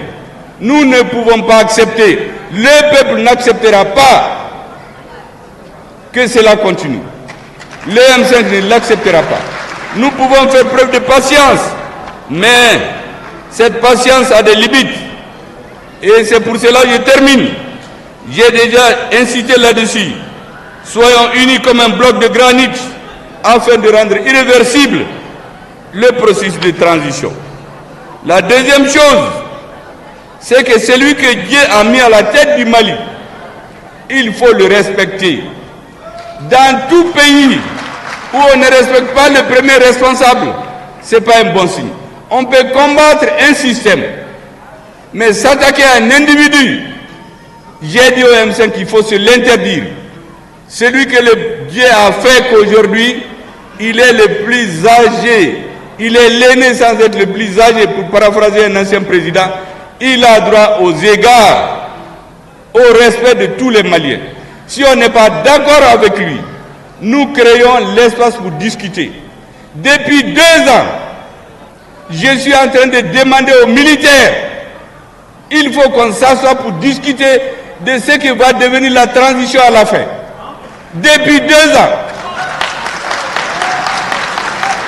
Nous ne pouvons pas accepter, le peuple n'acceptera pas que cela continue. Le M5 ne l'acceptera pas. Nous pouvons faire preuve de patience, mais cette patience a des limites. Et c'est pour cela que je termine. J'ai déjà incité là-dessus. Soyons unis comme un bloc de granit afin de rendre irréversible le processus de transition. La deuxième chose, c'est que celui que Dieu a mis à la tête du Mali, il faut le respecter. Dans tout pays où on ne respecte pas le premier responsable, ce n'est pas un bon signe. On peut combattre un système, mais s'attaquer à un individu, j'ai dit au M5 qu'il faut se l'interdire. Celui que le Dieu a fait qu'aujourd'hui, il est le plus âgé, il est l'aîné sans être le plus âgé, pour paraphraser un ancien président, il a droit aux égards, au respect de tous les Maliens. Si on n'est pas d'accord avec lui, nous créons l'espace pour discuter. Depuis 2 ans, je suis en train de demander aux militaires, il faut qu'on s'assoie pour discuter de ce qui va devenir la transition à la fin. Depuis 2 ans,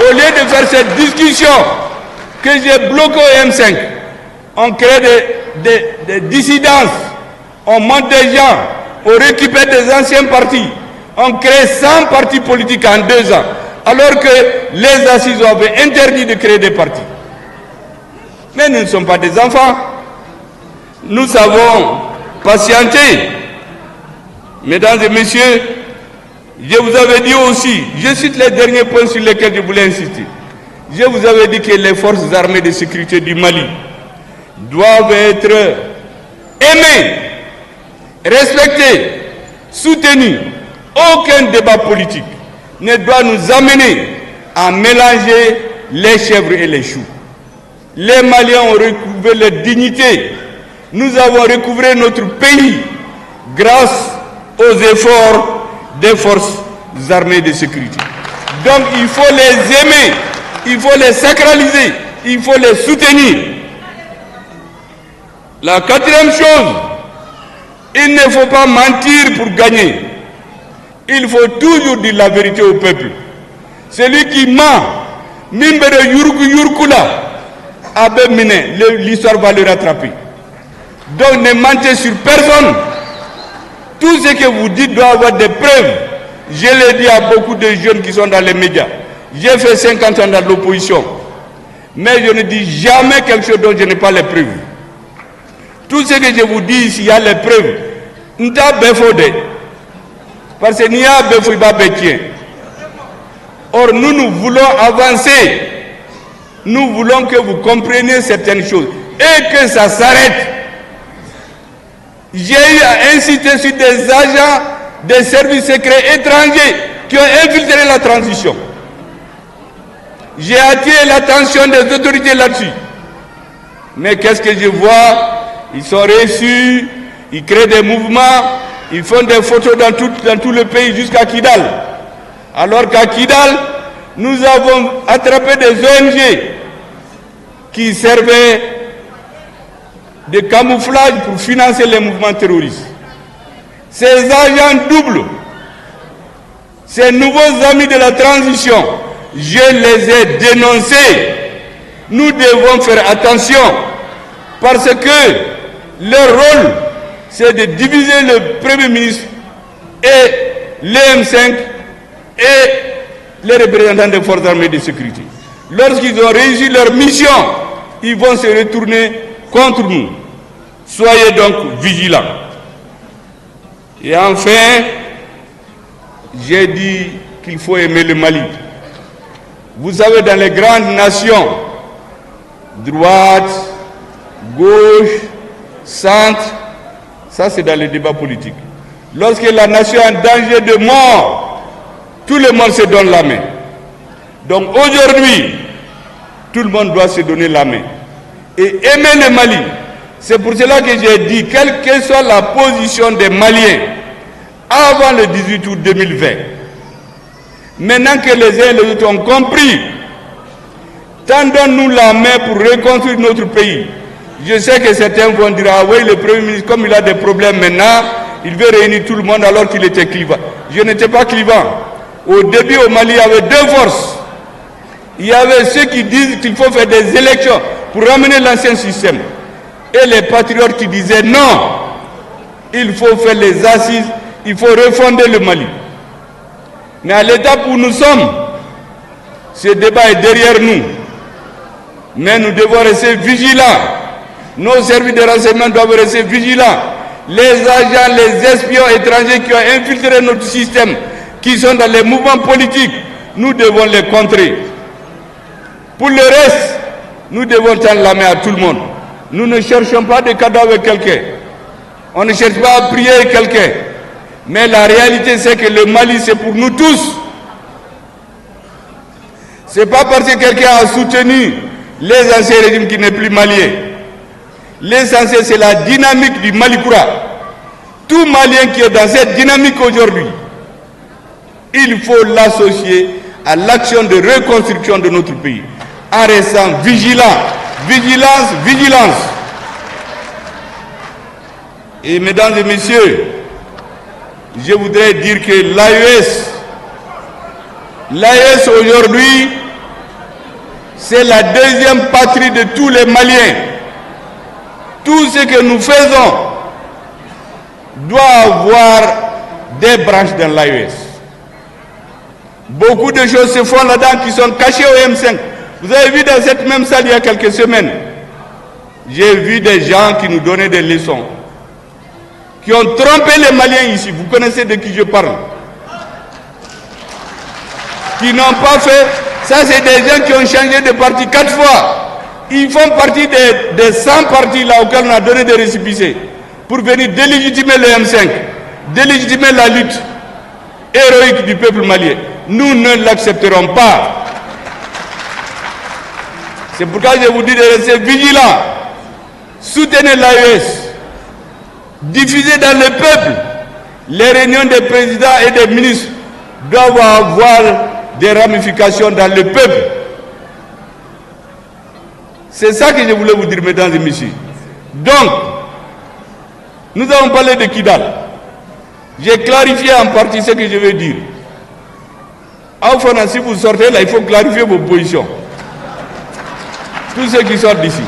au lieu de faire cette discussion que j'ai bloquée au M5, on crée des dissidences, on monte des gens, on récupère des anciens partis, on crée 100 partis politiques en 2 ans, alors que les assises avaient interdit de créer des partis. Mais nous ne sommes pas des enfants. Nous savons patienter. Mesdames et messieurs, je vous avais dit aussi, je cite les derniers points sur lesquels je voulais insister. Je vous avais dit que les forces armées de sécurité du Mali doivent être aimées, respectées, soutenues. Aucun débat politique ne doit nous amener à mélanger les chèvres et les choux. Les Maliens ont recouvré leur dignité. Nous avons recouvré notre pays grâce aux efforts des forces armées de sécurité. Donc il faut les aimer, il faut les sacraliser, il faut les soutenir. La quatrième chose, il ne faut pas mentir pour gagner. Il faut toujours dire la vérité au peuple. Celui qui ment, Mimbere Yurkula, Abemine, l'histoire va le rattraper. Donc ne mentez sur personne. Tout ce que vous dites doit avoir des preuves. Je l'ai dit à beaucoup de jeunes qui sont dans les médias. J'ai fait 50 ans dans l'opposition. Mais je ne dis jamais quelque chose dont je n'ai pas les preuves. Tout ce que je vous dis ici, il y a les preuves. Parce que n'y a pas de. Or, nous voulons avancer. Nous voulons que vous compreniez certaines choses. Et que ça s'arrête. J'ai eu à inciter sur des agents des services secrets étrangers qui ont infiltré la transition. J'ai attiré l'attention des autorités là-dessus. Mais qu'est-ce que je vois? Ils sont reçus, ils créent des mouvements, ils font des photos dans tout le pays jusqu'à Kidal. Alors qu'à Kidal, nous avons attrapé des ONG qui servaient de camouflage pour financer les mouvements terroristes. Ces agents doubles, ces nouveaux amis de la transition, je les ai dénoncés. Nous devons faire attention parce que leur rôle, c'est de diviser le Premier ministre et l'EM5 et les représentants des forces armées de sécurité. Lorsqu'ils ont réussi leur mission, ils vont se retourner contre nous. Soyez donc vigilants. Et enfin, j'ai dit qu'il faut aimer le Mali. Vous savez, dans les grandes nations, droite, gauche, centre, ça c'est dans le débat politique. Lorsque la nation est en danger de mort, tout le monde se donne la main. Donc aujourd'hui, tout le monde doit se donner la main. Et aimer le Mali, c'est pour cela que j'ai dit, quelle que soit la position des Maliens, avant le 18 août 2020, maintenant que les uns et les autres ont compris, tendons-nous la main pour reconstruire notre pays. Je sais que certains vont dire, ah oui, le Premier ministre, comme il a des problèmes maintenant, il veut réunir tout le monde alors qu'il était clivant. Je n'étais pas clivant. Au début, au Mali, il y avait deux forces. Il y avait ceux qui disent qu'il faut faire des élections pour ramener l'ancien système. Et les patriotes qui disaient non, il faut faire les assises, il faut refonder le Mali. Mais à l'étape où nous sommes, ce débat est derrière nous. Mais nous devons rester vigilants. Nos services de renseignement doivent rester vigilants. Les agents, les espions étrangers qui ont infiltré notre système, qui sont dans les mouvements politiques, nous devons les contrer. Pour le reste, nous devons tendre la main à tout le monde. Nous ne cherchons pas de cadeaux avec quelqu'un. On ne cherche pas à prier avec quelqu'un. Mais la réalité, c'est que le Mali, c'est pour nous tous. Ce n'est pas parce que quelqu'un a soutenu les anciens régimes qui n'est plus malien. L'essentiel, c'est la dynamique du Malikoura. Tout Malien qui est dans cette dynamique aujourd'hui, il faut l'associer à l'action de reconstruction de notre pays, en restant vigilant. Vigilance, vigilance. Et mesdames et messieurs, je voudrais dire que l'AES aujourd'hui, c'est la deuxième patrie de tous les Maliens. Tout ce que nous faisons doit avoir des branches dans l'AES. Beaucoup de choses se font là-dedans qui sont cachées au M5. Vous avez vu dans cette même salle il y a quelques semaines, j'ai vu des gens qui nous donnaient des leçons, qui ont trompé les Maliens ici. Vous connaissez de qui je parle. Qui n'ont pas fait. Ça, c'est des gens qui ont changé de parti 4 fois. Ils font partie des 100 partis là auxquels on a donné des récépissés pour venir délégitimer le M5, délégitimer la lutte héroïque du peuple malien. Nous ne l'accepterons pas. C'est pourquoi je vous dis de rester vigilants. Soutenez l'AES. Diffusez dans le peuple. Les réunions des présidents et des ministres doivent avoir des ramifications dans le peuple. C'est ça que je voulais vous dire, mesdames et messieurs. Donc, nous avons parlé de Kidal. J'ai clarifié en partie ce que je veux dire. Enfin, si vous sortez là, il faut clarifier vos positions. Tous ceux qui sortent d'ici.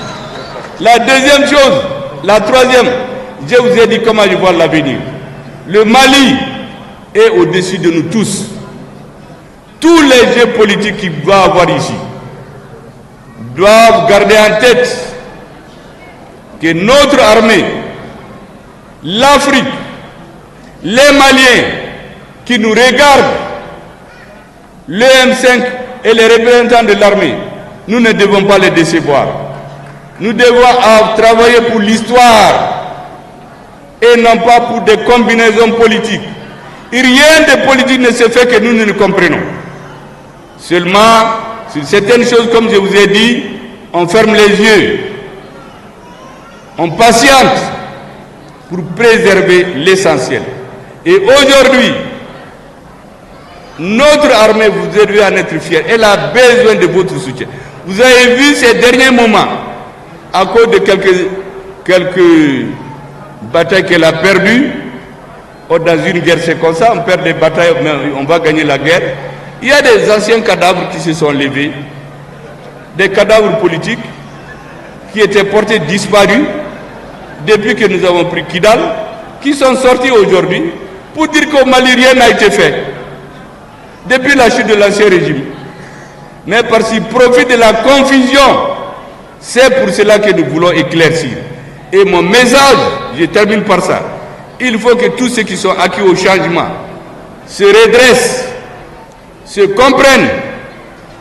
La deuxième chose, la troisième, je vous ai dit comment je vois l'avenir. Le Mali est au-dessus de nous tous. Tous les jeux politiques qu'il va avoir ici doivent garder en tête que notre armée, l'Afrique, les Maliens qui nous regardent, le M5 et les représentants de l'armée, nous ne devons pas les décevoir. Nous devons travailler pour l'histoire et non pas pour des combinaisons politiques. Et rien de politique ne se fait que nous ne le comprenons. Seulement, sur certaines choses, comme je vous ai dit, on ferme les yeux. On patiente pour préserver l'essentiel. Et aujourd'hui, notre armée, vous devez en être fiers. Elle a besoin de votre soutien. Vous avez vu ces derniers moments, à cause de quelques batailles qu'elle a perdues. Dans une guerre, c'est comme ça, on perd des batailles, mais on va gagner la guerre. Il y a des anciens cadavres qui se sont levés, des cadavres politiques qui étaient portés disparus depuis que nous avons pris Kidal, qui sont sortis aujourd'hui pour dire qu'au Mali, rien n'a été fait depuis la chute de l'ancien régime. Mais parce qu'ils profitent de la confusion, c'est pour cela que nous voulons éclaircir. Et mon message, je termine par ça, il faut que tous ceux qui sont acquis au changement se redressent, se comprennent,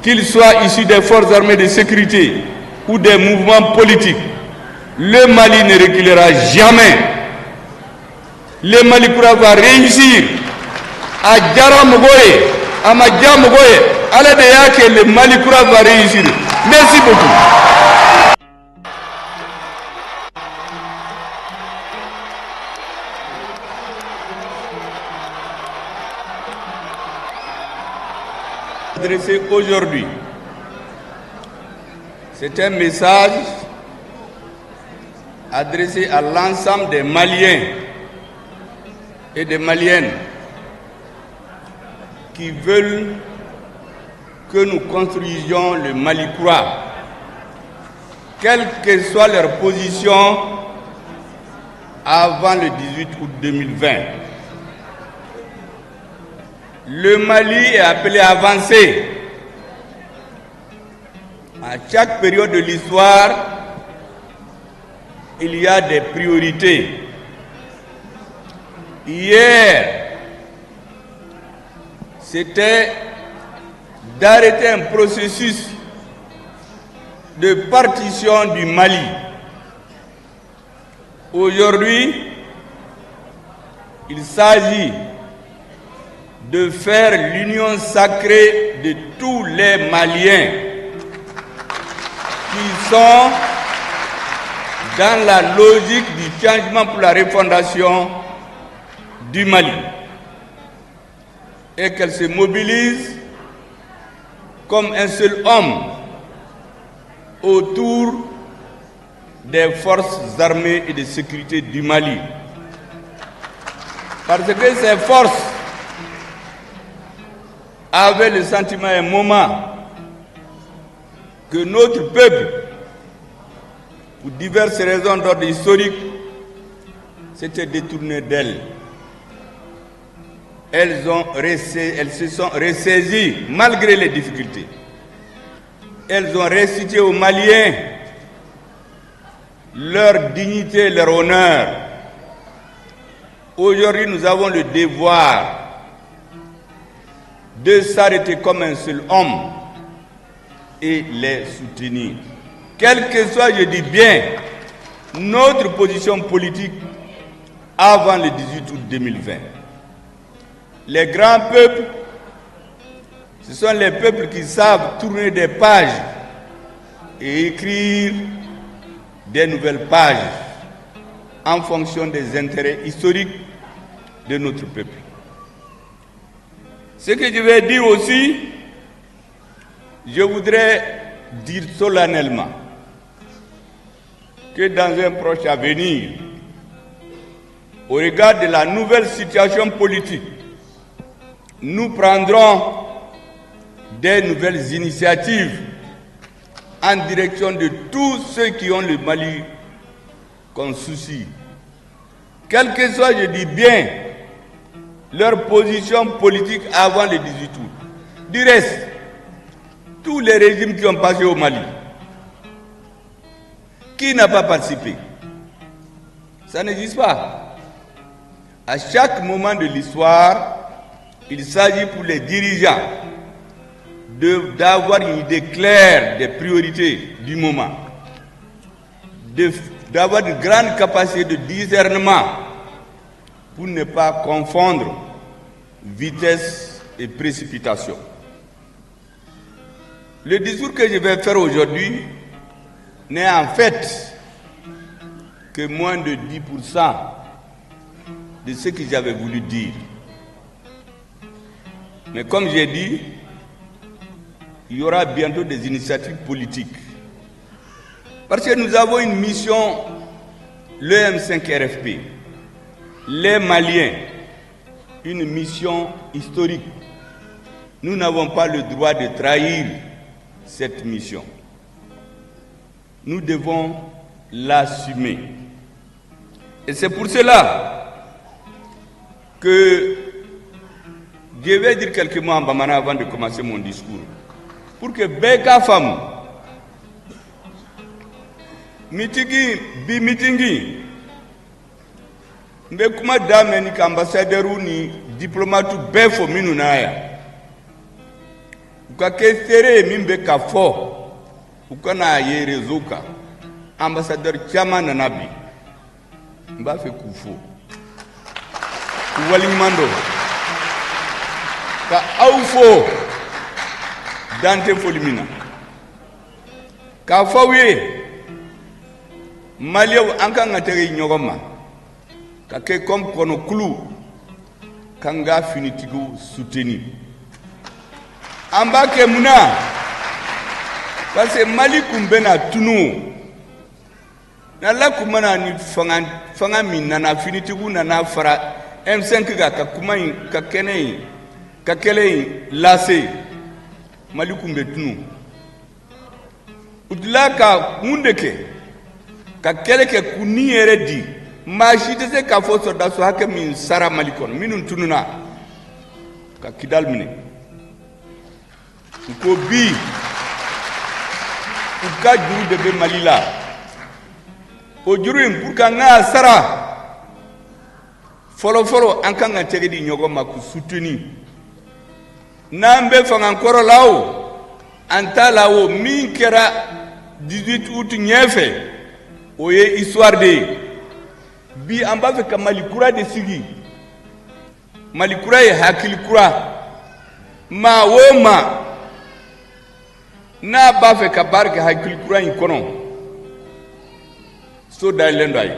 qu'ils soient issus des forces armées de sécurité ou des mouvements politiques. Le Mali ne reculera jamais. Le Mali va réussir à Djaramogoye, à Madjamogoye, à la que le Mali va réussir. Merci beaucoup. Adressé aujourd'hui, c'est un message adressé à l'ensemble des Maliens et des Maliennes qui veulent que nous construisions le Mali croix, quelle que soit leur position avant le 18 août 2020. Le Mali est appelé à avancer. À chaque période de l'histoire, il y a des priorités. Hier, c'était d'arrêter un processus de partition du Mali. Aujourd'hui, il s'agit de faire l'union sacrée de tous les Maliens qui sont dans la logique du changement pour la refondation du Mali et qu'elle se mobilise comme un seul homme autour des forces armées et de sécurité du Mali. Parce que ces forces avaient le sentiment à un moment que notre peuple, pour diverses raisons d'ordre historique, s'était détourné d'elles. Elles se sont ressaisies malgré les difficultés. Elles ont restitué aux Maliens leur dignité, leur honneur. Aujourd'hui, nous avons le devoir de s'arrêter comme un seul homme et les soutenir. Quelle que soit, je dis bien, notre position politique avant le 18 août 2020. Les grands peuples, ce sont les peuples qui savent tourner des pages et écrire des nouvelles pages en fonction des intérêts historiques de notre peuple. Ce que je vais dire aussi, je voudrais dire solennellement que dans un proche avenir, au regard de la nouvelle situation politique, nous prendrons des nouvelles initiatives en direction de tous ceux qui ont le Mali comme souci. Quelle que soit, je dis bien, leur position politique avant le 18 août. Du reste, tous les régimes qui ont passé au Mali, qui n'a pas participé? Ça n'existe pas. À chaque moment de l'histoire, il s'agit pour les dirigeants d'avoir une idée claire des priorités du moment, d'avoir une grande capacité de discernement pour ne pas confondre vitesse et précipitation. Le discours que je vais faire aujourd'hui n'est en fait que moins de 10% de ce que j'avais voulu dire. Mais comme j'ai dit, il y aura bientôt des initiatives politiques. Parce que nous avons une mission, le M5 RFP, les Maliens, une mission historique. Nous n'avons pas le droit de trahir cette mission. Nous devons l'assumer. Et c'est pour cela que je vais dire quelques mots en bamana avant de commencer mon discours. Pour que Beka Fam, meetingi, mbe kuma dame ni ambassadeur ni diplomate befo minunaya. Uka kestere mimbe kafo, uka na yerezuka, ambassadeur chama na nabi, mba fe kufo. Uwalimando, ka aufo, Dante Folimina. Ka fawe Maliou anka ngatere nyogoma. Ka ke comme kono kulu kanga finitigo soutenu. Ambake muna parce que Mali kumbena tunu. Na la kumana ni fanga minana finitigo na fara M5 ka kuma ka kene ka kele lase Mali kumbe tunu. Udla ka mundeke ka keleke kuni eredi machite se ka fo soda so hake min sara Mali kon minun tununa ka kidal mine ko bi uka juru de be Mali la o juru pour ka nga sara folo anka nga tegedi nyogo maku soutenu nambe fanga nkoro lao anta lao min kera 18 août nyefe oye histoire de bi amba fe ka malikura de sigi malikura ye hakili kura ma woma na ba fe ka barke hakili kura in kono so dalendo ay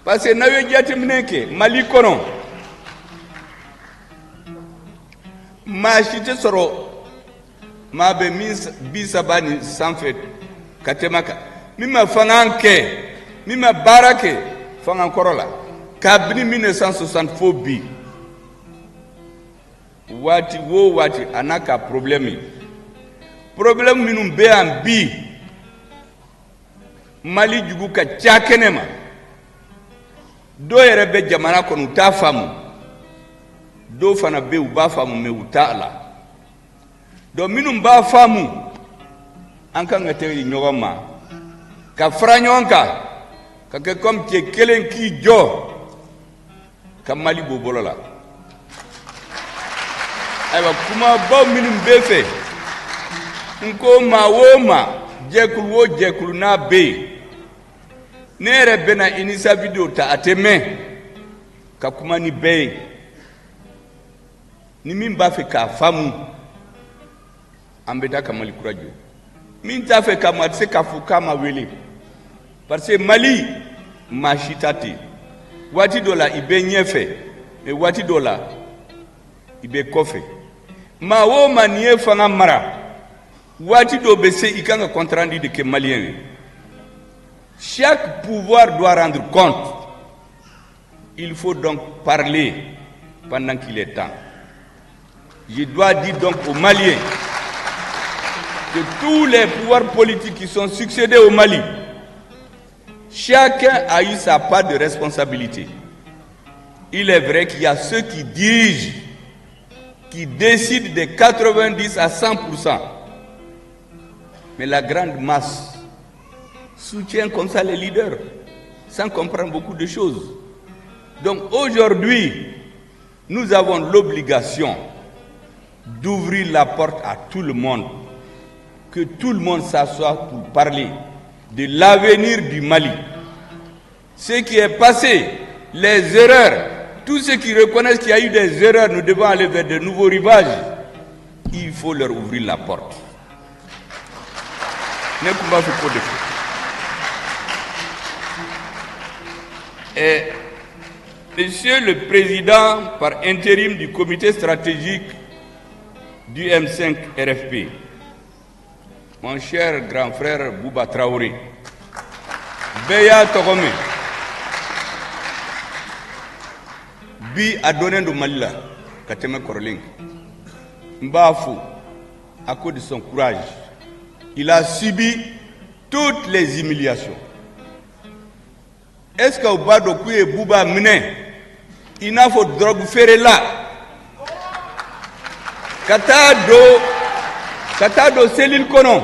parce que nawe jati mneke mali kono ma chite soro ma be bisabani sanfet katemaka mima fanganke mima barake fangan korola kabni 1960 bi wati anaka problemi minum be an bi Mali jugu ka chakenema do yere be jamana kono ta famu do fana be u ba famu me utala do minum ba famu anka ngate nyogoma ka franyonka ka ke comme tie kelen ki jo ka Mali bobolola aywa kuma ba minum befe nko ma woma jekulu na be nere bena inisa video ta ateme ka kuma ni be ni min ba fe ka famu ambeta ka Mali kurajo min ta fe ka matse ka fuka ma wele parce que Mali machitati wati dola ibe nyefe e wati dola ibe kofe ma wo manie fanga mara wati do bese ikanga contrandi de ke malien Chaque pouvoir doit rendre compte. Il faut donc parler pendant qu'il est temps. Je dois dire donc aux Maliens que tous les pouvoirs politiques qui sont succédés au Mali, chacun a eu sa part de responsabilité. Il est vrai qu'il y a ceux qui dirigent, qui décident de 90 à 100%. Mais la grande masse soutient comme ça les leaders, sans comprendre beaucoup de choses. Donc aujourd'hui, nous avons l'obligation d'ouvrir la porte à tout le monde, que tout le monde s'assoie pour parler de l'avenir du Mali. Ce qui est passé, les erreurs, tous ceux qui reconnaissent qu'il y a eu des erreurs, nous devons aller vers de nouveaux rivages. Il faut leur ouvrir la porte. Et Monsieur le Président par intérim du comité stratégique du M5 RFP, mon cher grand frère Bouba Traoré, Beya Togome, Bi a donné de Malila, Kateme Korling, Mbafou, à cause de son courage, il a subi toutes les humiliations. Est-ce qu'au bas de Kouye Bouba Mene, il n'a pas de drogue faire là? Katado Selil Kono,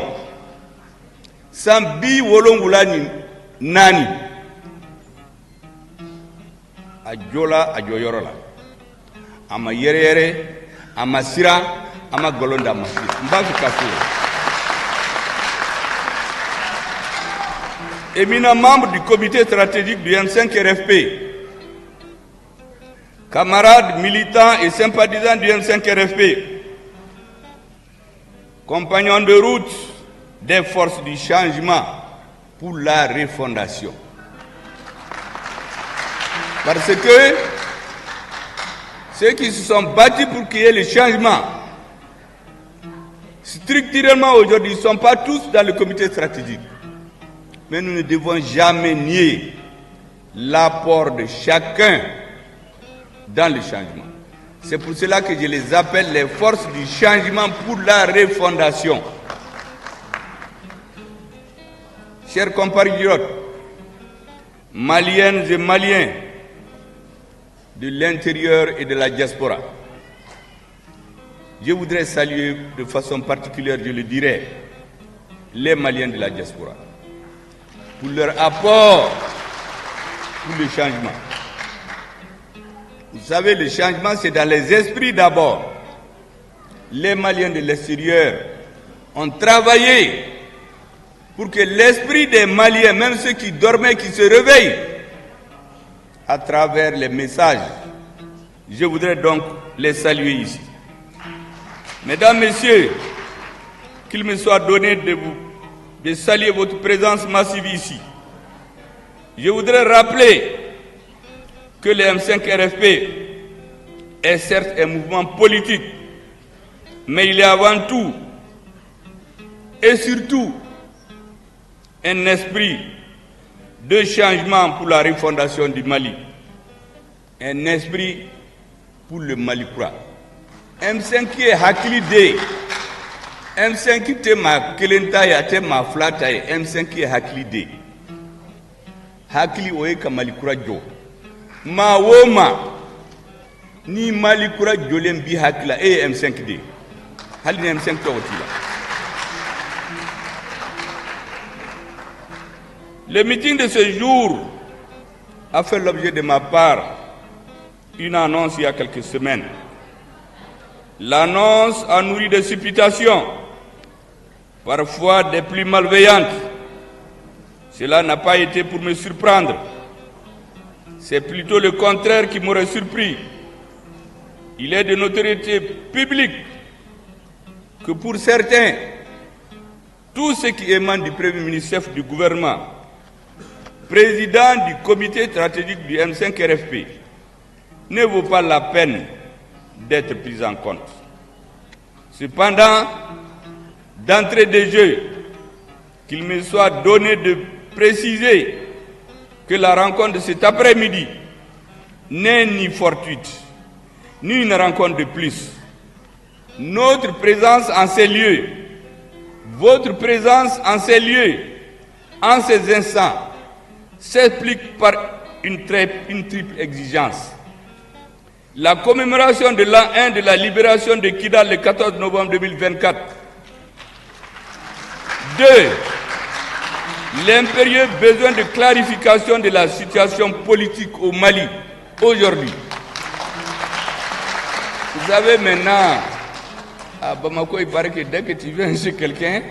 Sambi Wolongulani Nani, Adjola Adjoyorola, Ama Yere, Ama Sira, Ama Golonda Masi, Mbaku Kafu. Éminent membre du comité stratégique du M5 RFP, camarades militants et sympathisants du M5 RFP, compagnons de route des forces du changement pour la refondation. Parce que ceux qui se sont battus pour qu'il y ait le changement, structurellement aujourd'hui, ne sont pas tous dans le comité stratégique. Mais nous ne devons jamais nier l'apport de chacun dans le changement. C'est pour cela que je les appelle les forces du changement pour la refondation. Chers compatriotes, Maliennes et Maliens de l'intérieur et de la diaspora, je voudrais saluer de façon particulière, je le dirais, les Maliens de la diaspora, pour leur apport pour le changement. Vous savez, le changement, c'est dans les esprits d'abord. Les Maliens de l'extérieur ont travaillé pour que l'esprit des Maliens, même ceux qui dormaient, qui se réveillent, à travers les messages. Je voudrais donc les saluer ici. Mesdames, Messieurs, qu'il me soit donné de saluer votre présence massive ici. Je voudrais rappeler que le M5 RFP est certes un mouvement politique, mais il est avant tout et surtout un esprit de changement pour la refondation du Mali, un esprit pour le Mali Kura. M5 qui est Hakili, M5 qui est ma Kelentaya, te ma Flataye, M5 qui est Hakili. Hakili oye ka Mali Kura jo. Ma woma ni Mali Kura jolem bi Hakila et M5D. Hali M5 Tawatila. Le meeting de ce jour a fait l'objet de ma part une annonce il y a quelques semaines. L'annonce a nourri des supputations, parfois des plus malveillantes. Cela n'a pas été pour me surprendre. C'est plutôt le contraire qui m'aurait surpris. Il est de notoriété publique que pour certains, tout ce qui émane du Premier ministre chef du gouvernement, président du comité stratégique du M5 RFP, ne vaut pas la peine d'être pris en compte. Cependant, d'entrée de jeu, qu'il me soit donné de préciser que la rencontre de cet après-midi n'est ni fortuite, ni une rencontre de plus. Notre présence en ces lieux, votre présence en ces lieux, en ces instants, s'explique par une triple exigence. La commémoration de l'an 1 de la libération de Kidal le 14 novembre 2024. 2. L'impérieux besoin de clarification de la situation politique au Mali aujourd'hui. Vous savez maintenant, à Bamako, il paraît que dès que tu viens chez quelqu'un,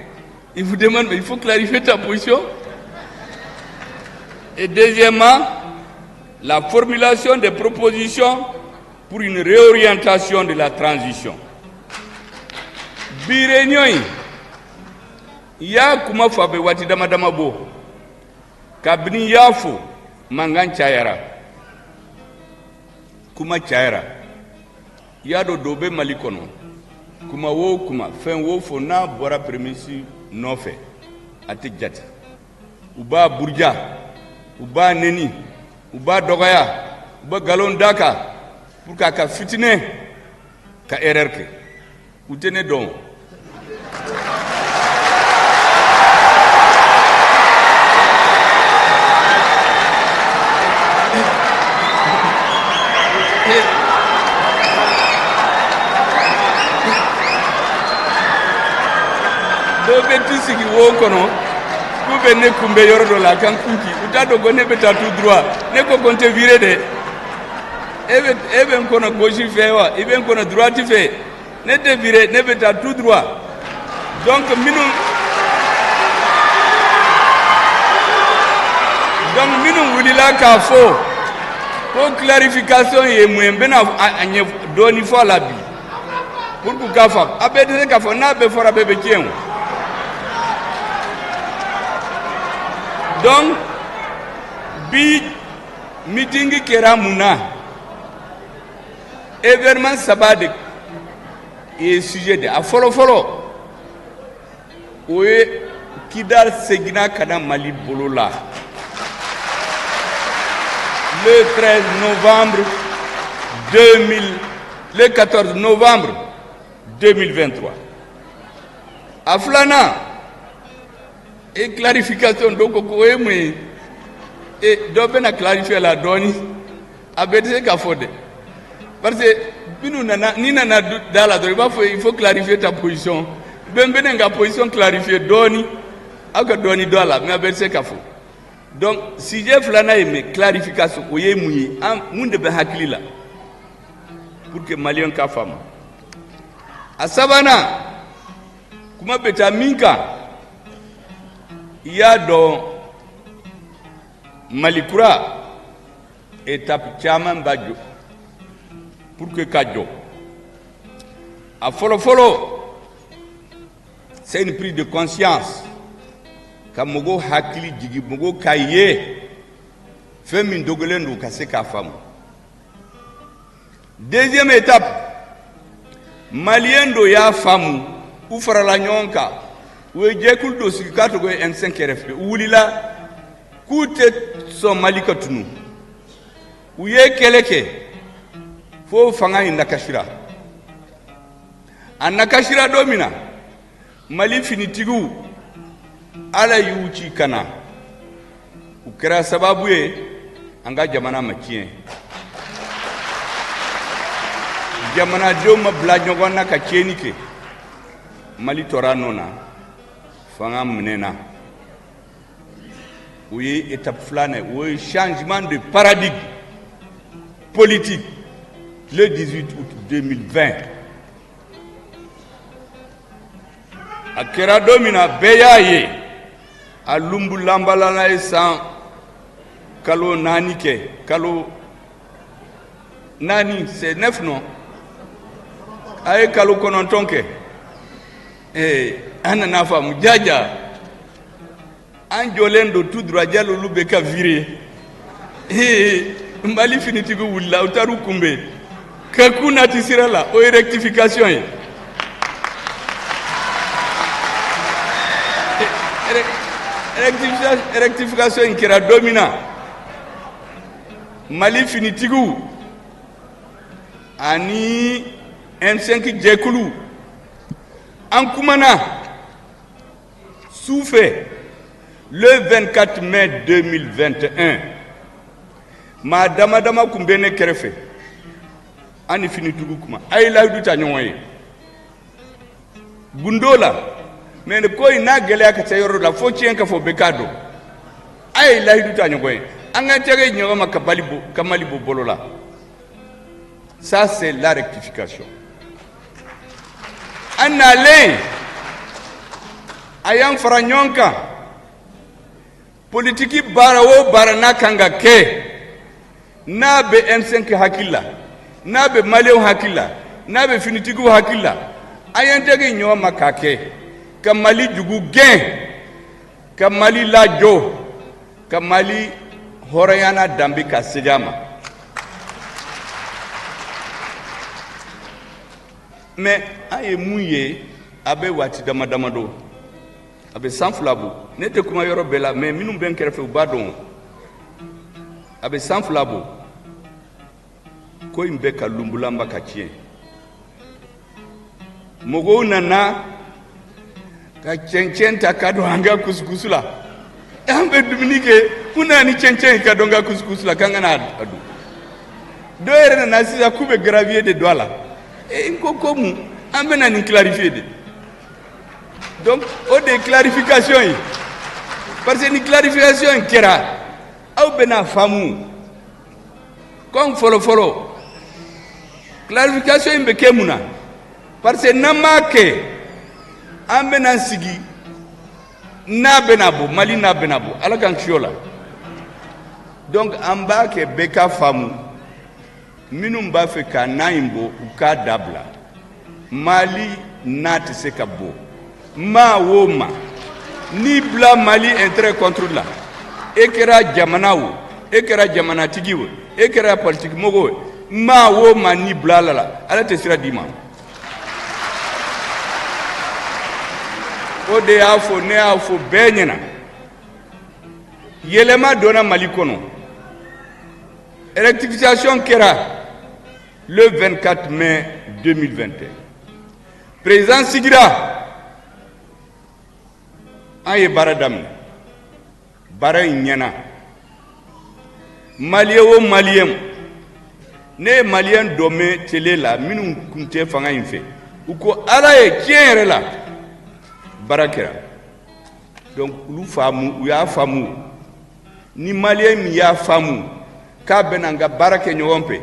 il vous demande, mais il faut clarifier ta position. Et deuxièmement, la formulation des propositions pour une réorientation de la transition. Birénioi, ya kuma fabe wati dama dama bo, kabini yafo mangan chayara, kuma chayara, ya do dobe malikono, kuma wo kuma, fen wo fo na bora premisi nofe, ate jati, uba burja, uba neni, uba dogaya, uba galon daka, pour qu'à fitine, qu'à erreur que, ou tenez donc. Do beti sigi wo kono, ku be ne kumbe yordo la kan kunki, uta do gone beta tout droit, ne ko konte viré de. Even kono gauche fait wa, even kono droite fait, ne te viré, ne beta tout droit. Donc minun wulila ka fo, pour clarification ye mwen bena anye doni fo la bi. Pour ku ka fa, abede ka fo na be fora bebe kien. Donc bi meeting kera muna événement sabade et sujet de a folo oye Kidal Segina kana Mali bolola le 13 novembre le 14 novembre 2023 a Flana et clarification donc oye mwe et dobe na clarifier la doni abede ka fode. Parce que il faut clarifier ta position. Benga position clarifiée doni, aga doni dola, mais aberse kafo. Donc si j'ai flana aimé clarification, oye mouye, monde be hakili la, pour que Malien ka femme. A Savana, kuma beta minka, il y a dans Malikura étape chaman badjo. Pour que Kadjo. A follow, c'est une prise de conscience. Kamogo hakili digi mogo kaye. Femme ndogolendo kase ka femme. Deuxième étape. Malien do ya femme ou fera la nyonka. Ou jekul do sikato go M5 RFP. Ou lila koute son malikatunu. Ou ye keleke. Fo fanga in nakashira an nakashira domina Mali finitigu ala yuchi kana ukira sababu ye anga jamana makien jamana joma blanyogo na ka kenike Mali toranona fanga mnena oui étape flane oui changement de paradigme politique le 18 août 2020. A Kera Domina Beyaye, à Lumbulambalana et sans Kalo Nanike, Kalo Nani, c'est 9 non? Aye Kalo Konontonke, Ananafa Mudjaja, Anjolendo tout droit, Dialo Lubeka viré, Mali finitigo Wula, Utaru Kumbe. Kakuna tisira la o rectification rectification in kɛra don min na Mali finitigiw ani M5 jɛkulu an kumana su fɛ le 24 mai 2021 maa dama dama kun bɛ ne kɛrɛfɛ an ni finitigiw kuma a ye layidu ta ɲɔgɔn ye gundo la mais ne ko in n'a gɛlɛya ka ca yɔrɔ la fo tiɲɛ ka fɔ bɛɛ k'a dɔn a ye layidu ta ɲɔgɔn ye an ka tɛgɛ ɲɔgɔn ma ka Mali bɔ bolo la. Ça c'est la rectification. An nalen a y'an fara ɲɔgɔn kan politiki baara o baara n'a kan ka kɛ n'a bɛ M5 hakili la n'a bɛ Maliyɛnw hakili la n'a bɛ finitigiw hakili la a y'an tɛgɛ ɲɔgɔn ma k'a kɛ ka Mali jugu gɛn ka Mali lajɔ ka Mali hɔrɔnya n'a danbe ka segin a ma. Mais an ye mun ye a bɛ waati dama dama don a bɛ san 2 bɔ ne tɛ kuma yɔrɔ bɛɛ la mais minnu bɛ n kɛrɛfɛ u b'a dɔn a bɛ san 2 bɔ ko in bɛ ka lunbulanba ka tiɲɛ mɔgɔw nana ka cɛncɛn ta ka don an ka kusikusi la an bɛ dumuni kɛ u nana ni cɛncɛn ka don an ka kusikusi la k'an ka n'a dun dɔw yɛrɛ nana sisan k'u bɛ gravier de don a la n ko komu an bɛna nin clarifier de donc o de ye clarification ye parce que ni clarification in kɛra aw bɛna faamu comme fɔlɔfɔlɔ clarification in bɛ kɛ mun na parce que n'an m'a kɛ an bɛna sigi n'a bɛna bɔ Mali n'a bɛna bɔ Ala k'an kisi o la donc an b'a kɛ bɛɛ ka faamu minnu b'a fɛ ka n'a in bɔ u k'a dabila Mali n'a tɛ se ka bɔ maa o maa n'i bila Mali intérêt contre la e kɛra jamana o e kɛra jamanatigi o e kɛra politique mɔgɔ o maa o maa n'i bila ala la Ala tɛ sira d'i ma o de y'a fɔ ne y'a fɔ bɛɛ ɲɛna yɛlɛma donna Mali kɔnɔ rectification kɛra le 24 mai 2021 président sigira an ye baara daminɛ baara in ɲɛna Maliyɛn o Maliyɛn ne ye Maliyɛn dɔ mɛn télé la minnu kun tɛ fanga in fɛ u ko Ala ye tiɲɛ yɛrɛ la baara kɛra donc olu faamu u y'a faamu ni Maliyɛn min y'a faamu k'a bɛna n ka baara kɛ ɲɔgɔn fɛ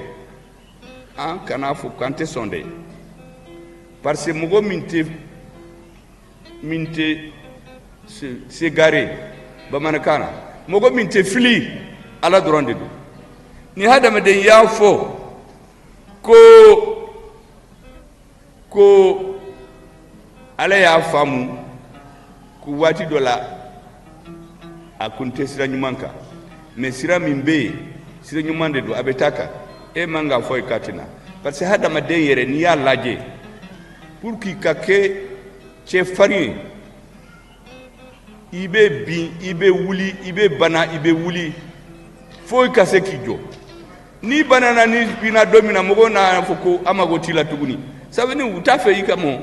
an kana fɔ k'an tɛ sɔn dɛ parce que mɔgɔ min tɛ se gare bamanankan na mɔgɔ min tɛ fili Ala dɔrɔn de don ni hadamaden y'a fɔ ko Ala y'a faamu ko waati dɔ la a kun tɛ sira ɲuman kan mais sira min bɛ yen sira ɲuman de don a bɛ taa kan e man ka fɔ i ka tɛna parce que hadamaden yɛrɛ n'i y'a lajɛ pour que ka kɛ cɛfarin ye i bɛ bin i bɛ wuli i bɛ bana i bɛ wuli fo i ka se k'i jɔ n'i banana ni binna don min na mɔgɔw n'a fɔ ko an mago t'i la tuguni ça veut dire u t'a fɛ i ka mɔ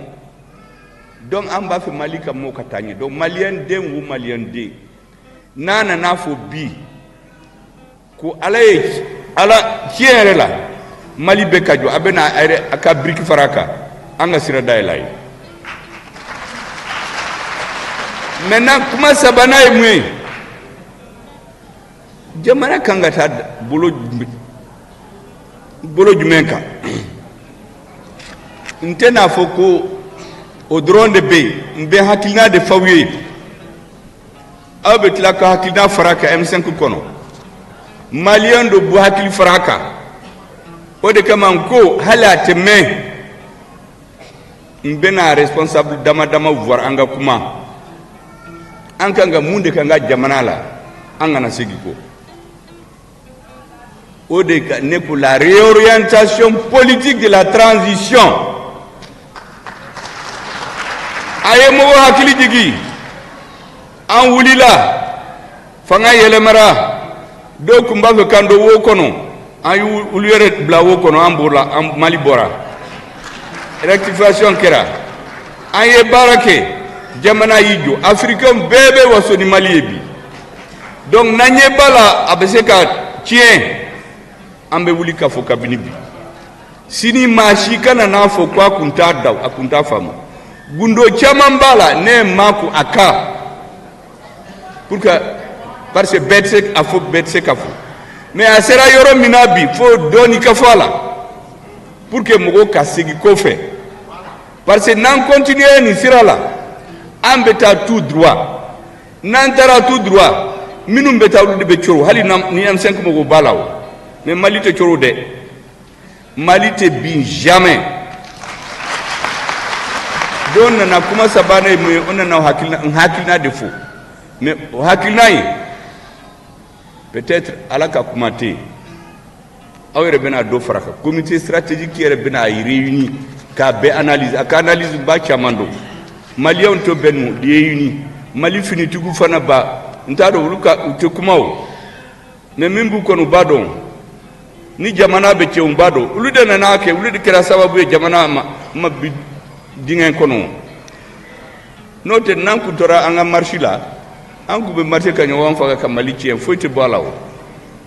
donc an b'a fɛ Mali ka mɔ ka taa ɲɛ donc Maliyɛn den o Maliyɛn den n'a nana fɔ bi ko Ala tiɲɛ yɛrɛ la Mali bɛ ka jɔ a bɛna a ka biriki fara a kan an ka sira dayɛlɛ a ye maintenant kuma sabanan ye mun ye jamana kan ka taa bolo jumɛn kan n tɛ n'a fɔ ko o dɔrɔn de bɛ yen n bɛ hakilina de f'aw ye aw bɛ tila ka hakilina fara kan M5 kɔnɔ Maliyɛn dɔ bɔ hakili fara kan o de kama n ko hali a tɛ mɛn n bɛna responsable dama dama voir an ka kuma an kan ka mun de kan ka jamana la an kana segin kɔ o de ka ne pour la réorientation politique de la transition a ye mɔgɔw hakili jigin an wulila fanga yelemara do kumba fe kando wo kono ayu uluyere bla wo kono ambula mali bora rectification kera aye barake jamana yijo africain bebe waso ni mali bi donc nanye bala abeseka tien ambe wuli ka fo kabini bi sini mashi kana na fo kwa kunta daw akunta famu gundo chaman bala ne maku aka pour que parce que betse afo betse kafo mais a sera yoro minabi fo doni kafala pour que mogo kasigi ko fait parce que nan continuer ni sirala ambeta tout droit nan tara tout droit minum beta lu de choro hali ni am 5 mogo balaw mais malite choro de malite bin jamais don na kuma sabane me onna hakilna de faux mais hakilna peut-être alaka kumate awere bena do faraka comité stratégique yere bena ay réuni ka be analyse aka analyse ba chamando malien to benu de réuni mali fini tugu fana ba ntado luka te kumawo mais mimbu kono badon ni jamana be ceum bado ulude na ke ulude kira sababu e jamana ma bi dingen kono note nanku tora anga marchila anku be marché kanyo wan faga kamali cien foyti balaw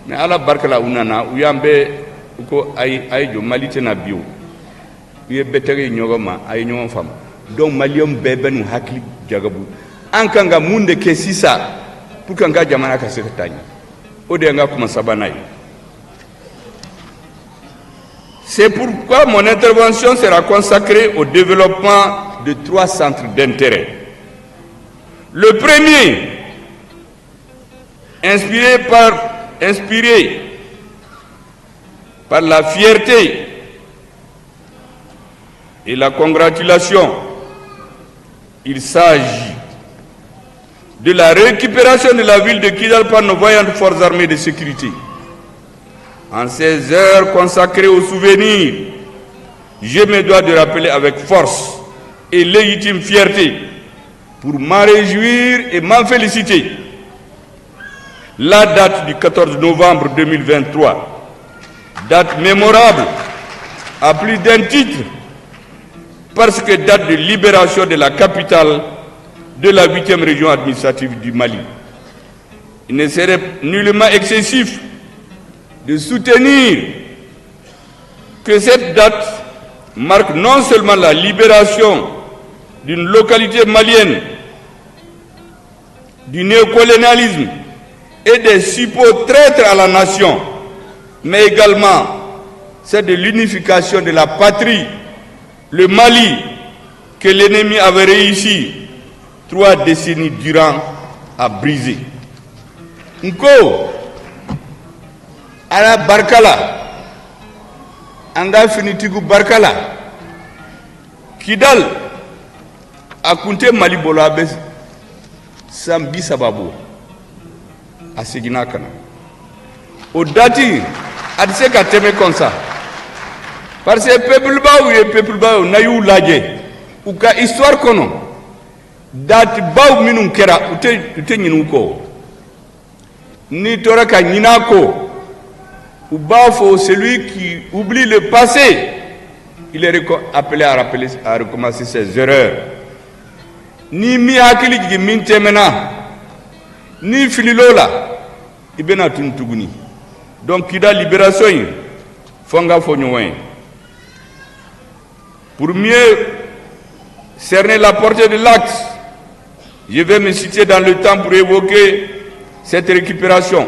mais ala barkala unana uyambe ko ay jo malite na bio ye betere nyogoma ay nyom fam donc malium bebenu hakli jagabu ankanga munde ke sisa pour kanga jamana ka sekatanya ode nga kuma sabanay. C'est pourquoi mon intervention sera consacrée au développement de 3 centres d'intérêt. Le premier, inspiré par la fierté et la congratulation, il s'agit de la récupération de la ville de Kidal par nos voyantes forces armées de sécurité. En ces heures consacrées au souvenir, je me dois de rappeler avec force et légitime fierté, pour m'en réjouir et m'en féliciter, la date du 14 novembre 2023, date mémorable à plus d'un titre, parce que date de libération de la capitale de la 8e région administrative du Mali. Il ne serait nullement excessif de soutenir que cette date marque non seulement la libération d'une localité malienne, du néocolonialisme et des suppôts traîtres à la nation, mais également celle de l'unification de la patrie, le Mali, que l'ennemi avait réussi 3 décennies durant à briser. Nko ala barkala anga finitigu barkala Kidal akunte Mali bolo abe sambi sababu asigina kana odati adise ka teme comme ça parce que peuple ba na yu laje ou ka histoire kono date baw minun kera ute nyinu ko ni tora ka nyina ko ou bafo celui qui oublie le passé, il est appelé à recommencer ses erreurs. Ni mi hakili gi min temena ni fililola ibena tuntuguni. Donc Kidal libération fonga fonyowen. Pour mieux cerner la portée de l'acte, je vais me citer dans le temps pour évoquer cette récupération.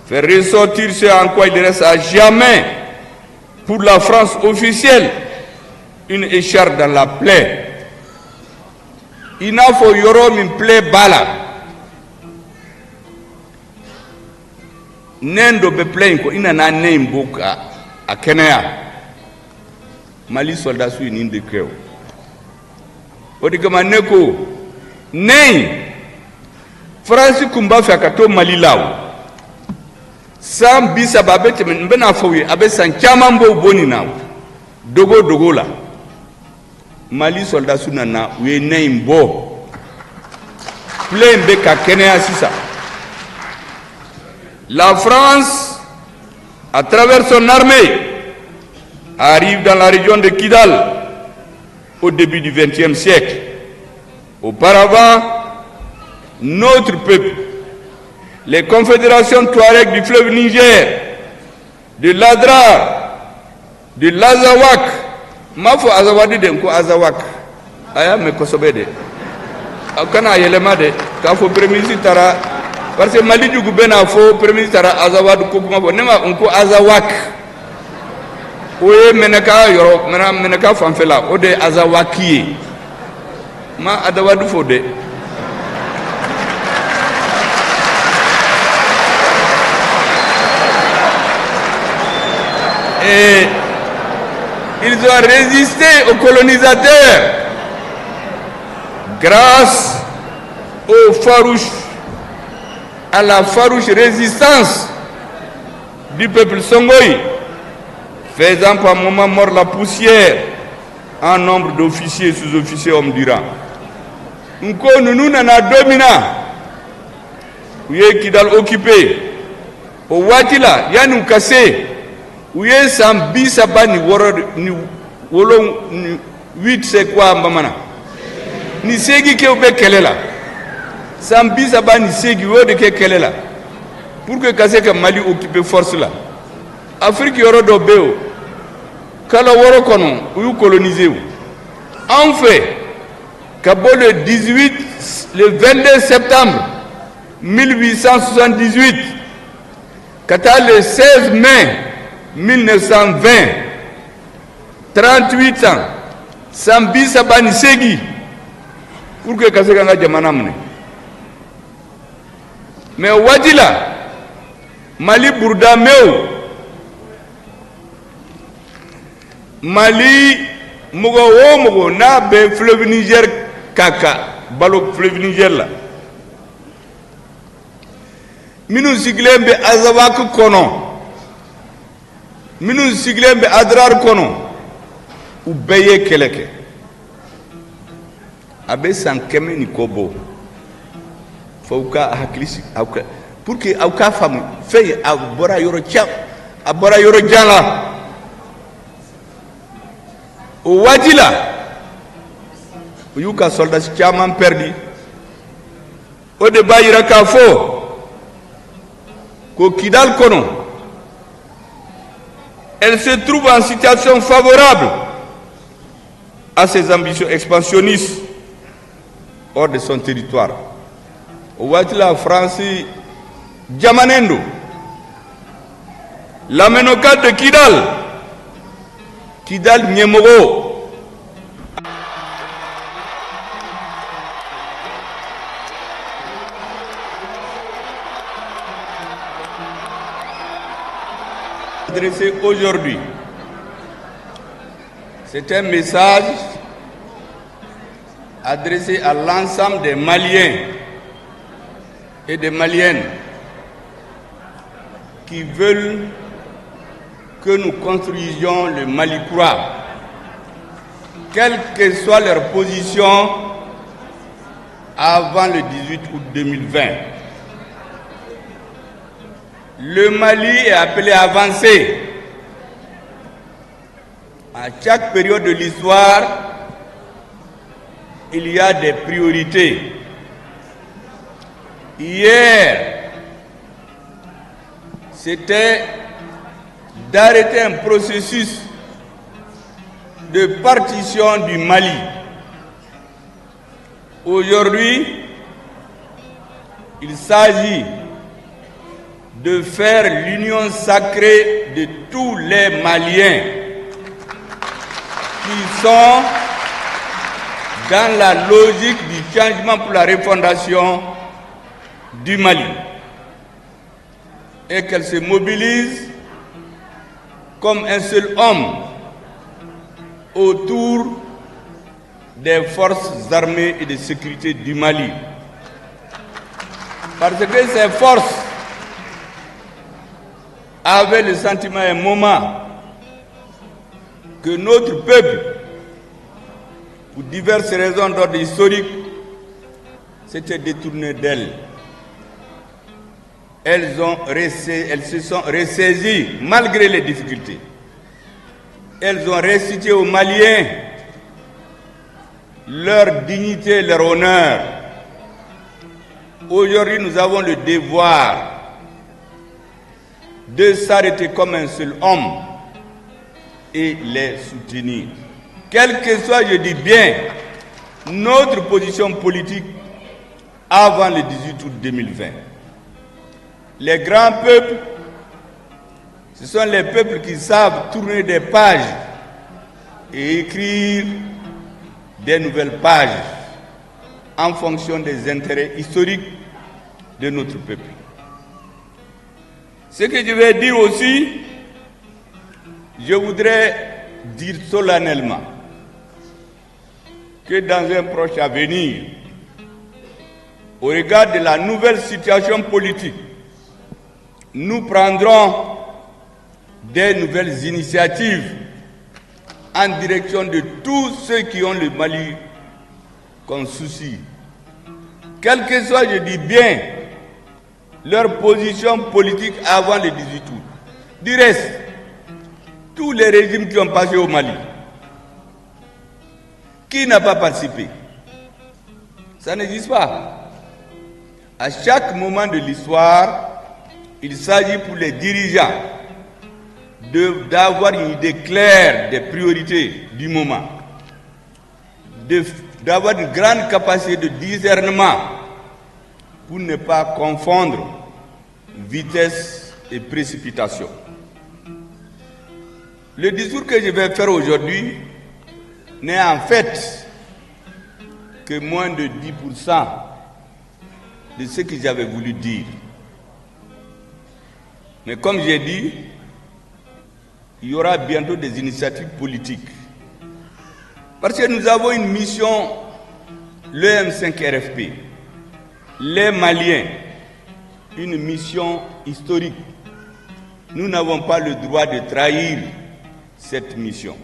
Faire ressortir ce en quoi il reste à jamais pour la France officielle une écharpe dans la plaie. Il n'a faut yorom une plaie bala. Nendo be plain ko ina na name book a Kenya. Mali soldat su in de creo. Odi kama neko nei France kumba fa kato Mali lawo. Sam bisa babete mbena fowi abe san chamambo boni naw dogo la Mali soldat sunana we neimbo plein be ka Kenya sisa La France, à travers son armée, arrive dans la région de Kidal au début du XXe siècle. Auparavant, notre peuple, les confédérations Touareg du fleuve Niger, de l'Adrar, de l'Azawak, Mafo Azawadi de Nko Azawak, Aya me Kosobede, Akana Yelemade, Kafo Premisi Tara, parce que Mali du Goubena Fo, Premisi Tara Azawad Kokumabo, Nema Nko Azawak, Oye Meneka Yoro, Meneka Fanfela, Ode Azawaki, Ma Adawadu Fode. Et ils ont résisté aux colonisateurs grâce à la farouche résistance du peuple Songoï, faisant par moments mort la poussière en nombre d'officiers et sous-officiers hommes du rang. Nous nana domina, oui, qui dans occupé, au Watila, Yanou Kassé. Où est Sambi Sabani ni Wolong 8 c'est quoi Mbamana? Ni Segi Keobe Kelela. Sambi Sabani Segi Wode Kelela. Pour que Kaseka Mali occupe force là. Afrique Yoro Dobeo. Kala Woro Konon, ou colonisé. En fait, Kabo le 22 septembre 1878, Kata le 16 mai 1920, 38 ans, Sambi Sabani Segi, pour que Kaseganga Jamanamne. Mais Wadila, Mali Bourda Meo, Mali Mogo na be fleuve Niger Kaka, Balok fleuve Niger là. Minu Siglembe Azawak Konon. Minu Siglembe Adrar Konon. Ou Beye Keleke. Abe Sankeme Nikobo. Fauka Haklisi. Pour que Auka femme feye Abora Yoro Tchap, Abora Yoro Djala. Au Wadila. Yuka soldat Tchaman perdu. Au débat Irakafo. Ko Kidal Konon, elle se trouve en situation favorable à ses ambitions expansionnistes hors de son territoire. Au Watila France, Djamanendo, la menocade de Kidal Nyemoro. Adressé aujourd'hui. C'est un message adressé à l'ensemble des Maliens et des Maliennes qui veulent que nous construisions le Mali croix, quelle que soit leur position avant le 18 août 2020. Le Mali est appelé à avancer. À chaque période de l'histoire, il y a des priorités. Hier, c'était d'arrêter un processus de partition du Mali. Aujourd'hui, il s'agit de faire l'union sacrée de tous les Maliens qui sont dans la logique du changement pour la refondation du Mali et qu'elle se mobilise comme un seul homme autour des forces armées et de sécurité du Mali. Parce que ces forces avaient le sentiment à un moment que notre peuple, pour diverses raisons d'ordre historique, s'était détourné d'elle. elles se sont ressaisies malgré les difficultés. Elles ont restitué aux Maliens leur dignité, leur honneur. Aujourd'hui, nous avons le devoir de s'arrêter comme un seul homme et les soutenir. Quelle que soit, je dis bien, notre position politique avant le 18 août 2020. Les grands peuples, ce sont les peuples qui savent tourner des pages et écrire des nouvelles pages en fonction des intérêts historiques de notre peuple. Ce que je vais dire aussi, je voudrais dire solennellement que dans un proche avenir, au regard de la nouvelle situation politique, nous prendrons des nouvelles initiatives en direction de tous ceux qui ont le Mali comme souci. Quelle que soit, je dis bien, leur position politique avant le 18 août. Du reste, tous les régimes qui ont passé au Mali, qui n'a pas participé? Ça n'existe pas. À chaque moment de l'histoire, il s'agit pour les dirigeants d'avoir une idée claire des priorités du moment, d'avoir une grande capacité de discernement pour ne pas confondre vitesse et précipitation. Le discours que je vais faire aujourd'hui n'est en fait que moins de 10% de ce que j'avais voulu dire. Mais comme j'ai dit, il y aura bientôt des initiatives politiques. Parce que nous avons une mission, le M5 RFP, les Maliens, une mission historique. Nous n'avons pas le droit de trahir cette mission.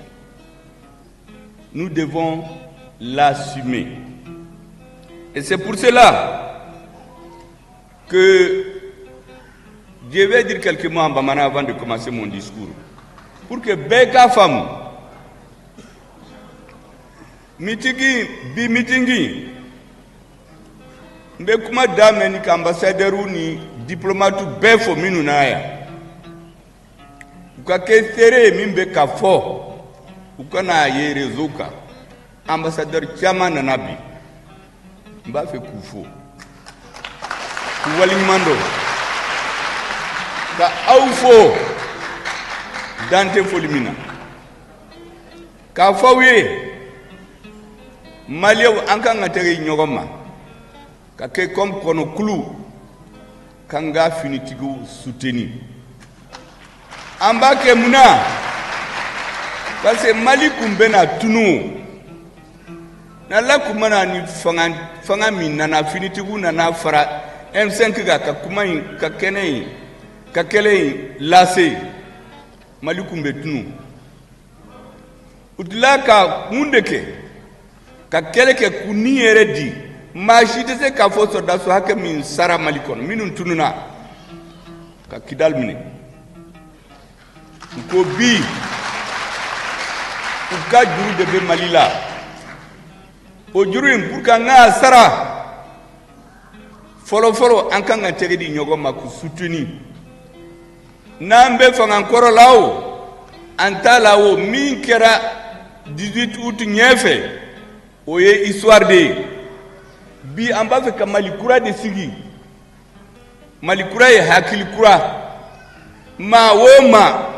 Nous devons l'assumer. Et c'est pour cela que je vais dire quelques mots en bamana avant de commencer mon discours. Pour que Beka Famu, Mitigi, Bi Mitingi, Mbekuma Dameni, ambassadeur ni diplomate Befo Minunaya, Ukakestere Mimbe Kafo, Ukana Yerezuka, ambassadeur Chaman Nabi, Mbafe Kufo, Kuwalimando, Ka Aufo. Dante Folimina. Ka fawe Maliou ankanga tere nyogoma. Ka ke comme kono kulu kanga finitigo soutenu. Ambake muna parce que Mali kumbena tunu. Na la kumana ni fanga minana finitigo na fara M5 ka kuma ka kene ka kele lase Mali kumbetunu utla ka mundeke ka keleke kuni eredi machite se ka fo soda so hake min sara Mali kono minun tununa ka kidal mine ko bi uka juru de be Mali la o juru pour ka nga sara folo ankanga tegedi nyogo maku soutenu Nambe fangankoro lao anta lao min kera 18 août nyefe oye histoire de bi amba fe ka malikura de sigi malikura ye hakili kura ma woma